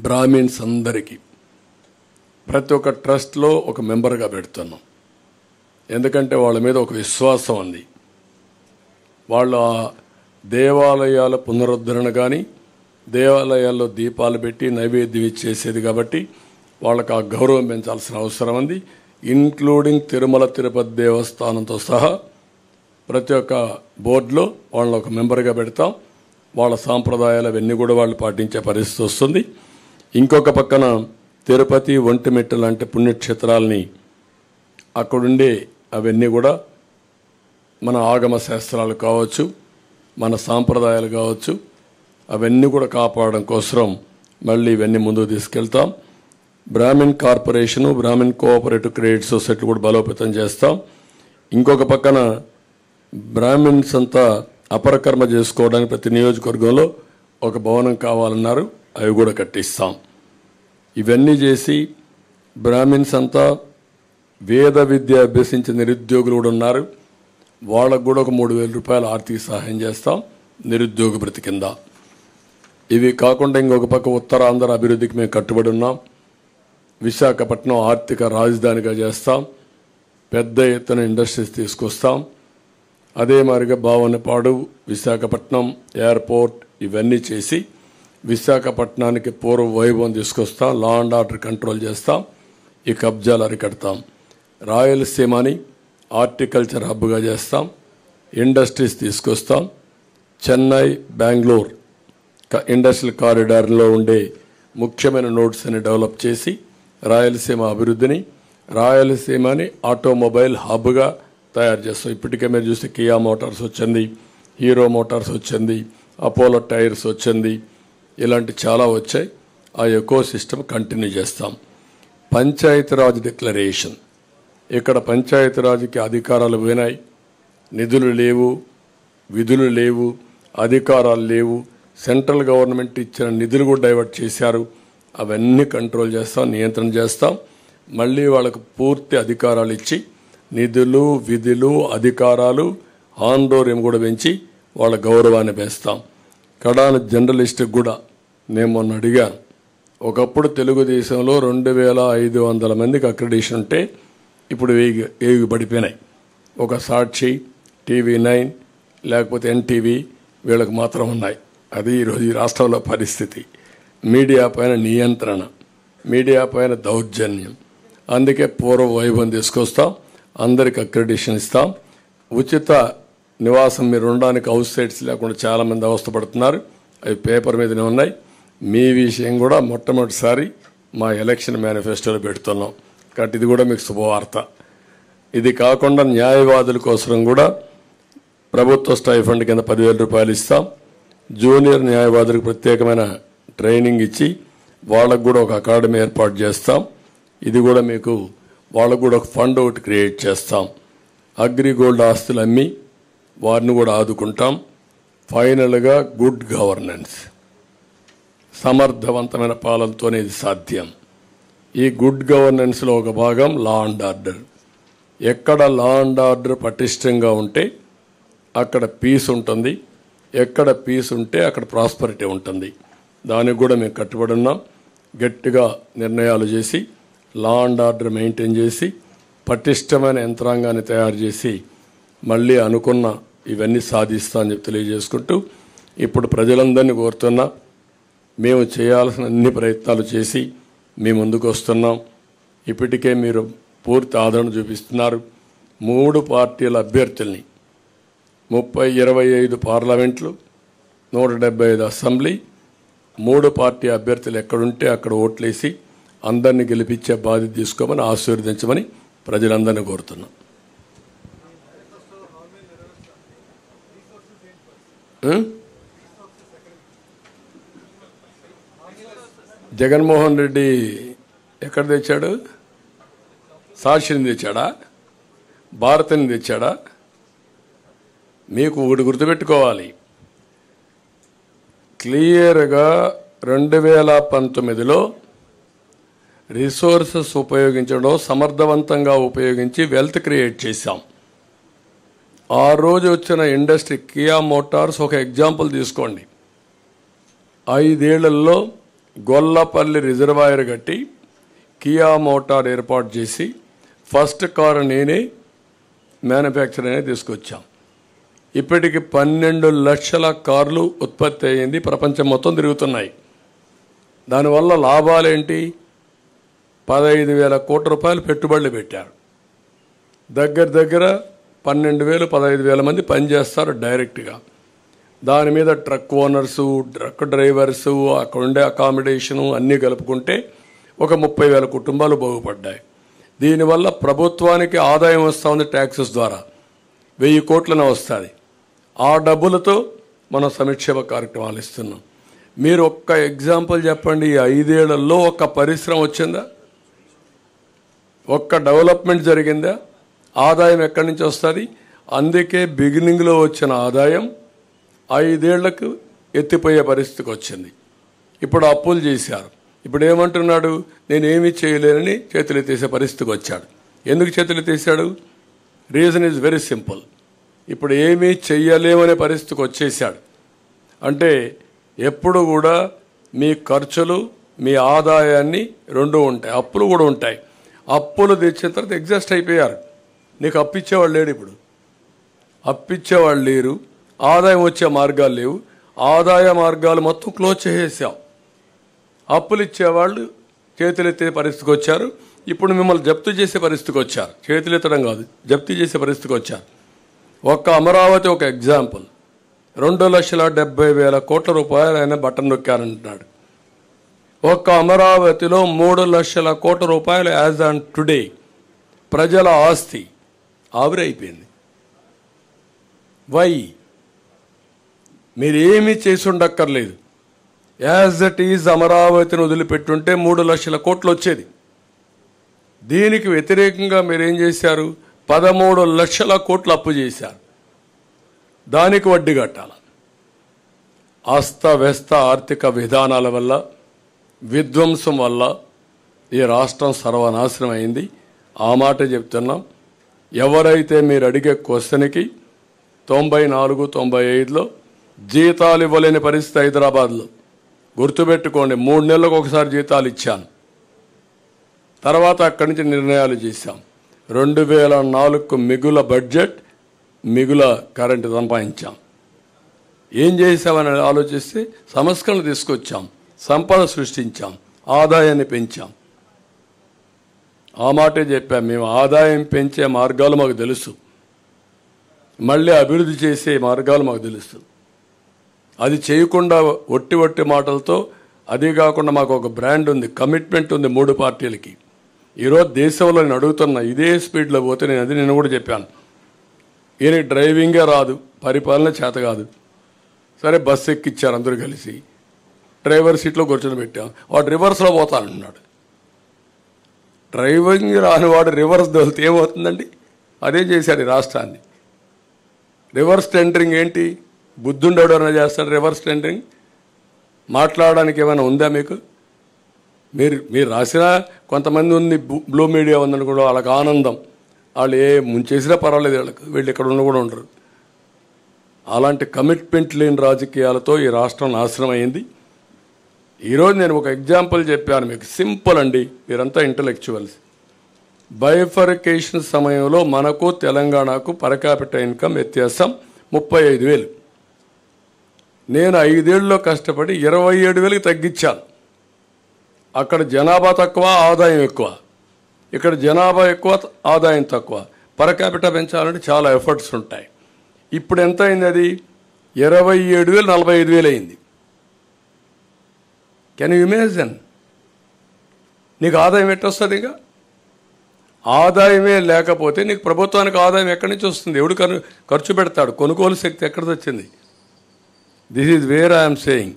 బ్రాహ్మిన్స్ అందరికీ ప్రతి ఒక్క ట్రస్ట్లో ఒక మెంబర్గా పెడుతున్నాం. ఎందుకంటే వాళ్ళ మీద ఒక విశ్వాసం ఉంది. వాళ్ళ దేవాలయాల పునరుద్ధరణ కానీ దేవాలయాల్లో దీపాలు పెట్టి నైవేద్యం ఇచ్చేసేది కాబట్టి వాళ్ళకు ఆ గౌరవం పెంచాల్సిన అవసరం ఉంది. ఇన్క్లూడింగ్ తిరుమల తిరుపతి దేవస్థానంతో సహా ప్రతి ఒక్క బోర్డులో వాళ్ళని ఒక మెంబర్గా పెడతాం. వాళ్ళ సాంప్రదాయాలు అవన్నీ కూడా వాళ్ళు పాటించే పరిస్థితి వస్తుంది. ఇంకొక పక్కన తిరుపతి ఒంటిమిట్ట లాంటి పుణ్యక్షేత్రాలని అక్కడుండే అవన్నీ కూడా మన ఆగమ శాస్త్రాలు కావచ్చు, మన సాంప్రదాయాలు కావచ్చు, అవన్నీ కూడా కాపాడడం కోసం మళ్ళీ ఇవన్నీ ముందుకు తీసుకెళ్తాం. Brahmin corporation, Brahmin cooperative credit society కూడా బలోపేతం చేస్తాం. ఇంకొక పక్కన బ్రాహ్మిన్స్ అంతా అపరకర్మ చేసుకోవడానికి ప్రతి నియోజకవర్గంలో ఒక భవనం కావాలన్నారు, అవి కూడా కట్టిస్తాం. ఇవన్నీ చేసి బ్రాహ్మిన్స్ అంతా వేద విద్య అభ్యసించిన నిరుద్యోగులు కూడా ఉన్నారు, వాళ్ళకు కూడా ఒక 3,000 రూపాయల ఆర్థిక సహాయం చేస్తాం నిరుద్యోగ భృతి కింద. ఇవి కాకుండా ఇంకొక పక్క ఉత్తరాంధ్ర అభివృద్ధికి మేము కట్టుబడి ఉన్నాం. విశాఖపట్నం ఆర్థిక రాజధానిగా చేస్తాం. పెద్ద ఎత్తున ఇండస్ట్రీస్ తీసుకొస్తాం. అదే మాదిరిగా భావనపాడు, విశాఖపట్నం ఎయిర్పోర్ట్ ఇవన్నీ చేసి విశాఖపట్నానికి పూర్వ వైభవం తీసుకొస్తాం. లా అండ్ ఆర్డర్ కంట్రోల్ చేస్తాం. ఈ కబ్జాలు అరికడతాం. రాయలసీమని హార్టికల్చర్ హబ్గా చేస్తాం. ఇండస్ట్రీస్ తీసుకొస్తాం. చెన్నై, బెంగళూరు ఇండస్ట్రియల్ కారిడార్లో ఉండే ముఖ్యమైన నోడ్స్ అని డెవలప్ చేసి రాయలసీమ అభివృద్ధిని, రాయలసీమని ఆటోమొబైల్ హబ్గా తయారు చేస్తాం. ఇప్పటికే మీరు చూస్తే కియా మోటార్స్ వచ్చింది, హీరో మోటార్స్ వచ్చింది, అపోలో టైర్స్ వచ్చింది, ఇలాంటి చాలా వచ్చాయి. ఆ ఎకో సిస్టమ్ కంటిన్యూ చేస్తాం. పంచాయతీరాజ్ డిక్లరేషన్, ఇక్కడ పంచాయతీరాజ్కి అధికారాలు పోయినాయి, నిధులు లేవు, విధులు లేవు, అధికారాలు లేవు. సెంట్రల్ గవర్నమెంట్ ఇచ్చిన నిధులు కూడా డైవర్ట్ చేశారు. అవన్నీ కంట్రోల్ చేస్తాం, నియంత్రణ చేస్తాం. మళ్ళీ వాళ్ళకు పూర్తి అధికారాలు ఇచ్చి నిధులు, విధులు, అధికారాలు, ఆందోళన కూడా పెంచి వాళ్ళ గౌరవాన్ని పెంచుతాం. కడాన జర్నలిస్టుకు కూడా నేను మొన్న అడిగాను. ఒకప్పుడు తెలుగుదేశంలో 2,500 మందికి అక్రిడిషన్ ఉంటే ఇప్పుడు 1000 పడిపోయినాయి. ఒక సాక్షి, TV9 లేకపోతే NTV వీళ్ళకి మాత్రం ఉన్నాయి. అది ఈరోజు ఈ రాష్ట్రంలో పరిస్థితి. మీడియా పైన నియంత్రణ, మీడియా పైన దౌర్జన్యం. అందుకే పూర్వ వైభవం తీసుకొస్తాం. అందరికి అక్రిడిషన్ ఇస్తాం. ఉచిత నివాసం మీరు ఉండడానికి హౌస్ సైట్స్ లేకుండా చాలామంది అవస్థపడుతున్నారు. అవి పేపర్ మీదనే ఉన్నాయి. మీ విషయం కూడా మొట్టమొదటిసారి మా ఎలక్షన్ మేనిఫెస్టోలో పెడుతున్నాం కాబట్టి ఇది కూడా మీకు శుభవార్త. ఇది కాకుండా న్యాయవాదుల కోసం కూడా ప్రభుత్వ స్టైఫండ్ కింద 10,000 రూపాయలు ఇస్తాం. జూనియర్ న్యాయవాదులకు ప్రత్యేకమైన ట్రైనింగ్ ఇచ్చి వాళ్ళకు కూడా ఒక అకాడమీ ఏర్పాటు చేస్తాం. ఇది కూడా మీకు వాళ్ళకు కూడా ఒక ఫండ్ ఒకటి క్రియేట్ చేస్తాం. అగ్రిగోల్డ్ ఆస్తులు అమ్మి వారిని కూడా ఆదుకుంటాం. ఫైనల్గా గుడ్ గవర్నెన్స్, సమర్థవంతమైన పాలనతోనే ఇది సాధ్యం. ఈ గుడ్ గవర్నెన్స్లో ఒక భాగం లా అండ్ ఆర్డర్. ఎక్కడ లా అండ్ ఆర్డర్ పటిష్టంగా ఉంటే అక్కడ పీస్ ఉంటుంది, ఎక్కడ పీస్ ఉంటే అక్కడ ప్రాస్పరిటీ ఉంటుంది. దానికి కూడా మేము కట్టుబడి ఉన్నాం. గట్టిగా నిర్ణయాలు చేసి లా అండ్ ఆర్డర్ మెయింటైన్ చేసి పటిష్టమైన యంత్రాంగాన్ని తయారు చేసి మళ్ళీ అనుకున్న ఇవన్నీ సాధిస్తా అని చెప్పి తెలియజేసుకుంటూ ఇప్పుడు ప్రజలందరినీ కోరుతున్నా, మేము చేయాల్సిన అన్ని ప్రయత్నాలు చేసి మీ ముందుకు వస్తున్నాం. ఇప్పటికే మీరు పూర్తి ఆదరణ చూపిస్తున్నారు. 3 పార్టీల అభ్యర్థుల్ని 25 పార్లమెంట్లు, 175 అసెంబ్లీ, 3 పార్టీ అభ్యర్థులు ఎక్కడుంటే అక్కడ ఓట్లేసి అందరినీ గెలిపించే బాధ్యత తీసుకోమని ఆశీర్వదించమని ప్రజలందరినీ కోరుతున్నాం. జగన్మోహన్ రెడ్డి ఎక్కడ తెచ్చాడు? సాక్షిని తెచ్చాడా? భారతిని తెచ్చాడా? మీకు ఒకటి గుర్తుపెట్టుకోవాలి, క్లియర్గా 2019లో రిసోర్సెస్ ఉపయోగించడం సమర్థవంతంగా ఉపయోగించి వెల్త్ క్రియేట్ చేశాం. ఆ రోజు వచ్చిన ఇండస్ట్రీ కియా మోటార్స్ ఒక ఎగ్జాంపుల్ తీసుకోండి. 5 ఏళ్లలో గొల్లపల్లి రిజర్వాయర్ కట్టి కియా మోటార్ ఏర్పాటు చేసి ఫస్ట్ కార్ నేనే మ్యానుఫ్యాక్చర్ అనేది తీసుకొచ్చాం. ఇప్పటికి 12 లక్షల కార్లు ఉత్పత్తి అయ్యింది, ప్రపంచం మొత్తం తిరుగుతున్నాయి. దానివల్ల లాభాలేంటి? 15,000 కోట్ల రూపాయలు పెట్టుబడులు పెట్టారు. దగ్గర 12,000 15,000 మంది పనిచేస్తారు డైరెక్ట్గా. దాని మీద ట్రక్ ఓనర్సు, ట్రక్ డ్రైవర్సు, అక్కడ ఉండే అకామిడేషను అన్నీ కలుపుకుంటే ఒక 30,000 కుటుంబాలు బాగుపడ్డాయి. దీనివల్ల ప్రభుత్వానికి ఆదాయం వస్తూ ఉంది, ట్యాక్సెస్ ద్వారా 1000 కోట్లనే వస్తుంది. ఆ డబ్బులతో మనం సంక్షేమ కార్యక్రమాలు ఇస్తున్నాం. మీరు ఒక్క ఎగ్జాంపుల్ చెప్పండి, ఈ 5 ఏళ్లలో ఒక్క పరిశ్రమ వచ్చిందా? ఒక్క డెవలప్మెంట్ జరిగిందా? ఆదాయం ఎక్కడి నుంచి వస్తుంది? అందుకే బిగినింగ్లో వచ్చిన ఆదాయం 5 ఏళ్లకు ఎత్తిపోయే పరిస్థితికి వచ్చింది. ఇప్పుడు అప్పులు చేశారు. ఇప్పుడు ఏమంటున్నాడు? నేనేమీ చేయలేనని చేతులెత్తేసే పరిస్థితికి వచ్చాడు. ఎందుకు చేతులెత్తేసాడు? Reason is very simple. ఇప్పుడు ఏమీ చెయ్యలేమనే పరిస్థితికి వచ్చేసాడు. అంటే ఎప్పుడు కూడా మీ ఖర్చులు మీ ఆదాయాన్ని రెండు ఉంటాయి, అప్పులు కూడా ఉంటాయి. అప్పులు తెచ్చిన తర్వాత ఎగ్జాస్ట్ అయిపోయారు. నీకు అప్పిచ్చేవాళ్ళు లేడు, ఇప్పుడు అప్పిచ్చేవాళ్ళు లేరు, ఆదాయం వచ్చే మార్గాలు లేవు. ఆదాయ మార్గాలు మొత్తం క్లోజ్ చేసేసాం. అప్పులు ఇచ్చేవాళ్ళు చేతులెత్తే పరిస్థితికి వచ్చారు. ఇప్పుడు మిమ్మల్ని జప్తు చేసే పరిస్థితికి వచ్చారు. చేతులెత్తడం కాదు, జప్తు చేసే పరిస్థితికి వచ్చారు. ఒక్క అమరావతి ఒక ఎగ్జాంపుల్. 2,70,000 కోట్ల రూపాయలు ఆయన బటన్ నొక్కారంటున్నాడు. ఒక్క అమరావతిలో 3 లక్షల కోట్ల రూపాయలు యాజ్ ఆన్ టుడే ప్రజల ఆస్తి ఆవిరైపోయింది. వై? మీరేమీ చేసి ఉండక్కర్లేదు. యాజ్ ఇట్ ఈజ్ అమరావతిని వదిలిపెట్టుంటే 3 లక్షల కోట్లు వచ్చేది. దీనికి వ్యతిరేకంగా మీరేం చేశారు? 13 లక్షల కోట్లు అప్పు చేశారు. దానికి వడ్డీ కట్టాలి. అస్తవ్యస్త ఆర్థిక విధానాల వల్ల, విధ్వంసం వల్ల ఈ రాష్ట్రం సర్వనాశనం అయింది. ఆ మాట చెప్తున్నాం. ఎవరైతే మీరు అడిగే క్వశ్చన్కి 94, 95లో జీతాలు ఇవ్వలేని పరిస్థితి హైదరాబాద్లో. గుర్తుపెట్టుకోండి, 3 నెలలకు ఒకసారి జీతాలు ఇచ్చాను. తర్వాత అక్కడి నుంచి నిర్ణయాలు చేశాం. 2004కు మిగుల బడ్జెట్, మిగుల కరెంటు సంపాదించాం. ఏం చేశామని ఆలోచిస్తే సంస్కరణలు తీసుకొచ్చాం, సంపద సృష్టించాం, ఆదాయాన్ని పెంచాం. ఆ మాటే చెప్పాం. మేము ఆదాయం పెంచే మార్గాలు మాకు తెలుసు, మళ్ళీ అభివృద్ధి చేసే మార్గాలు మాకు తెలుసు. అది చేయకుండా ఒట్టి మాటలతో, అది కాకుండా మాకు ఒక బ్రాండ్ ఉంది, కమిట్మెంట్ ఉంది 3 పార్టీలకి. ఈరోజు దేశంలో నేను అడుగుతున్నా, ఇదే స్పీడ్లో పోతే నేను కూడా చెప్పాను, ఈయనకి డ్రైవింగే రాదు, పరిపాలన చేత కాదు. సరే బస్సు ఎక్కిచ్చారు అందరూ కలిసి, డ్రైవర్ సీట్లో కూర్చొని పెట్టాం. వాడు రివర్స్లో పోతానంటున్నాడు. డ్రైవింగ్ రానివాడు రివర్స్ దొలితే ఏమవుతుందండి? అదే చేశాడు ఈ రాష్ట్రాన్ని. రివర్స్ టెండరింగ్ ఏంటి? బుద్ధుండేవాడు ఏమైనా చేస్తాడు రివర్స్ టెండరింగ్? మాట్లాడడానికి ఏమైనా ఉందా మీకు? మీరు రాసినా కొంతమంది ఉంది, బ్లూ మీడియా ఉందని కూడా వాళ్ళకి ఆనందం. వాళ్ళు ఏ ముంచేసినా పర్వాలేదు, వీళ్ళు ఇక్కడ ఉన్న కూడా ఉండరు. అలాంటి కమిట్మెంట్ లేని రాజకీయాలతో ఈ రాష్ట్రం నాశనం అయింది. ఈరోజు నేను ఒక ఎగ్జాంపుల్ చెప్పాను మీకు, సింపుల్ అండి. మీరంతా ఇంటలెక్చువల్స్. బైఫర్కేషన్ సమయంలో మనకు తెలంగాణకు పర్ క్యాపిటల్ ఇన్కమ్ వ్యత్యాసం 35,000. నేను 5 ఏళ్ళలో కష్టపడి 27,000కి తగ్గించాను. అక్కడ జనాభా తక్కువ, ఆదాయం ఎక్కువ. ఇక్కడ జనాభా ఎక్కువ, ఆదాయం తక్కువ. పర్ క్యాపిటల్ పెంచాలంటే చాలా ఎఫర్ట్స్ ఉంటాయి. ఇప్పుడు ఎంత అయింది? అది 27,000 45,000 అయింది. Can you imagine? నీకు ఆదాయం ఎట్టొస్తుంది? ఇక ఆదాయమే లేకపోతే నీకు ప్రభుత్వానికి ఆదాయం ఎక్కడి నుంచి వస్తుంది? ఎవడు ఖర్చు పెడతాడు? కొనుగోలు శక్తి ఎక్కడ వచ్చింది? This is where I'm saying.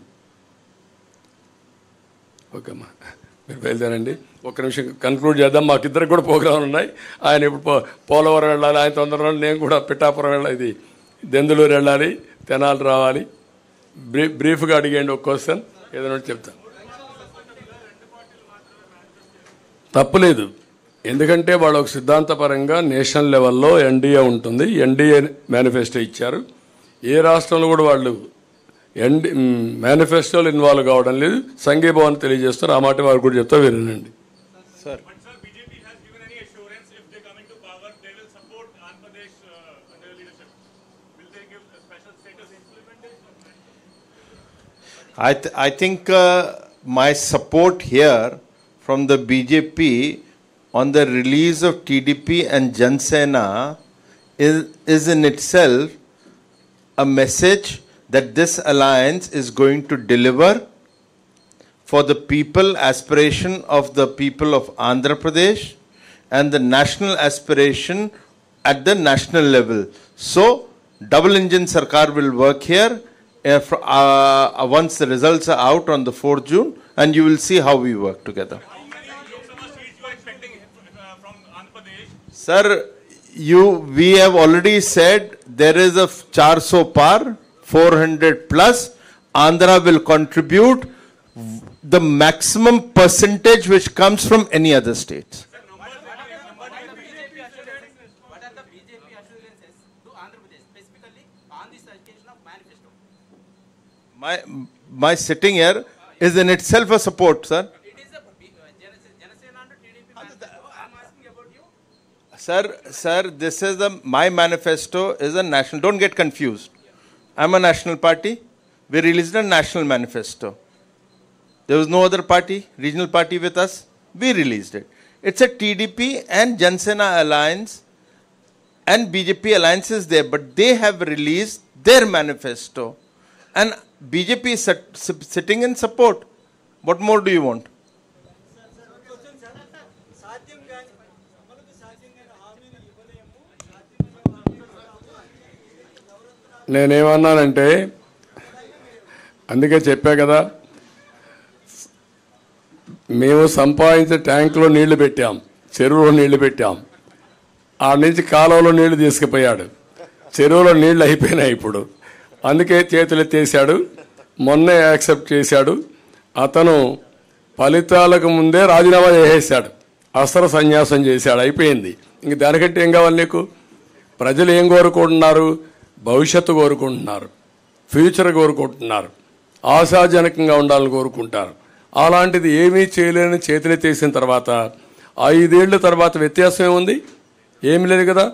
Okay అమ్మా, మీరు బయలుదేరండి. ఒక్క నిమిషం కన్క్లూడ్ చేద్దాం. మాకిద్దరికి కూడా ప్రోగ్రాంలు ఉన్నాయి. ఆయన ఇప్పుడు పోలవరం వెళ్ళాలి, ఆయన తొందరలో, నేను కూడా పిఠాపురం వెళ్ళాలి, ఇది దెందులూరు వెళ్ళాలి, తెనాలి రావాలి. బ్రీఫ్గా అడిగేయండి ఒక క్వశ్చన్, ఏదైనా చెప్తాను. తప్పులేదు, ఎందుకంటే వాళ్ళు ఒక సిద్ధాంతపరంగా నేషనల్ లెవెల్లో ఎన్డీఏ ఉంటుంది. ఎన్డీఏ మేనిఫెస్టో ఇచ్చారు. ఏ రాష్ట్రంలో కూడా వాళ్ళు మేనిఫెస్టోలు ఇన్వాల్వ్ కావడం లేదు. సంఘీభావాన్ని తెలియజేస్తారు. ఆ మాట వారు కూడా చెప్తా, వినండి. Sir, BJP has given any assurance if they come into power, they will support Andhra Pradesh under their leadership. Will they give a special status implementation? I think my support here from the BJP on the release of TDP and Jan Sena is in itself a message that this alliance is going to deliver for the people, aspiration of the people of Andhra Pradesh and the national aspiration at the national level. So, double engine Sarkar will work here once the results are out on the 4th June, and you will see how we work together. How many Lok Sabha seats you are expecting from Andhra Pradesh? Sir, we have already said there is a 400 par, 400 plus. Andhra will contribute the maximum percentage which comes from any other states. What are the BJP assurances to Andhra Pradesh, specifically on this occasion of manifesto? My sitting here is in itself a support, sir. It is a Janasena and TDP manifesto. I am asking about you. Sir, this is my manifesto is a national. Don't get confused. I'm a national party. We released a national manifesto. There was no other party, regional party with us. We released it. It's a TDP and Jan Sena alliance and BJP alliance is there, but they have released their manifesto. And BJP is sitting in support. What more do you want? నేనేమన్నానంటే, అందుకే చెప్పా కదా, మేము సంపాదించే ట్యాంకులో నీళ్లు పెట్టాం, చెరువులో నీళ్లు పెట్టాం. ఆ నుంచి కాలువలో నీళ్లు తీసుకుపోయాడు. చెరువులో నీళ్లు అయిపోయినాయి ఇప్పుడు. అందుకే చేతులు ఎత్తేసాడు. మొన్నే యాక్సెప్ట్ చేశాడు. అతను ఫలితాలకు ముందే రాజీనామా చేసేసాడు. అస్త్ర సన్యాసం చేశాడు. అయిపోయింది. ఇంక దానికంటే ఏం కావాలి నీకు? ప్రజలు ఏం కోరుకుంటున్నారు? భవిష్యత్తు కోరుకుంటున్నారు, ఫ్యూచర్ కోరుకుంటున్నారు, ఆశాజనకంగా ఉండాలని కోరుకుంటారు. అలాంటిది ఏమీ చేయలేని చేతులెత్తేసిన తర్వాత 5 ఏళ్ల తర్వాత వ్యత్యాసం ఏముంది? ఏమి లేదు కదా.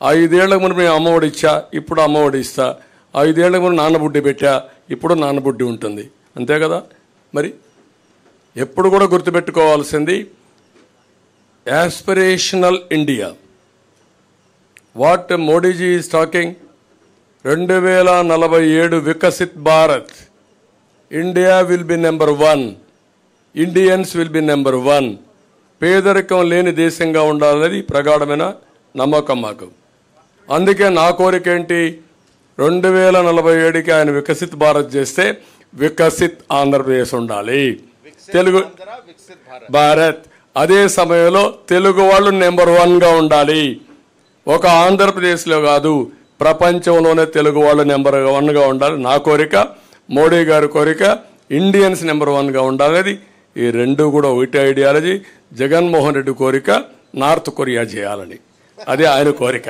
5 ఏళ్లకు ముందు నేను అమ్మఒడి ఇచ్చా, ఇప్పుడు అమ్మఒడి ఇస్తా. 5 ఏళ్లకు ముందు నాన్నబుడ్డి పెట్టా, ఇప్పుడు నాన్నబుడ్డి ఉంటుంది. అంతే కదా. మరి ఎప్పుడు కూడా గుర్తుపెట్టుకోవాల్సింది aspirational India. What Modiji is talking? 2047 Viksit Bharat. India will be number 1. Indians will be number 1. పేదరికం లేని దేశంగా ఉండాలనేది ప్రగాఢమైన నమ్మకం మాకు. అందుకే నా కోరిక ఏంటి? 2047కి ఆయన వికసిత్ భారత్ చేస్తే వికసిత్ ఆంధ్రప్రదేశ్ ఉండాలి. తెలుగు భారత్. అదే సమయంలో తెలుగు వాళ్ళు నెంబర్ 1గా ఉండాలి. ఒక ఆంధ్రప్రదేశ్లో కాదు, ప్రపంచంలోనే తెలుగు వాళ్ళు నెంబర్ 1గా ఉండాలి. నా కోరిక, మోడీ గారి కోరిక, ఇండియన్స్ నెంబర్ 1గా ఉండాలనేది. ఈ రెండు కూడా ఒకటి ఐడియాలజీ. జగన్మోహన్ రెడ్డి కోరిక నార్త్ కొరియా చేయాలని, అదే ఆయన కోరిక.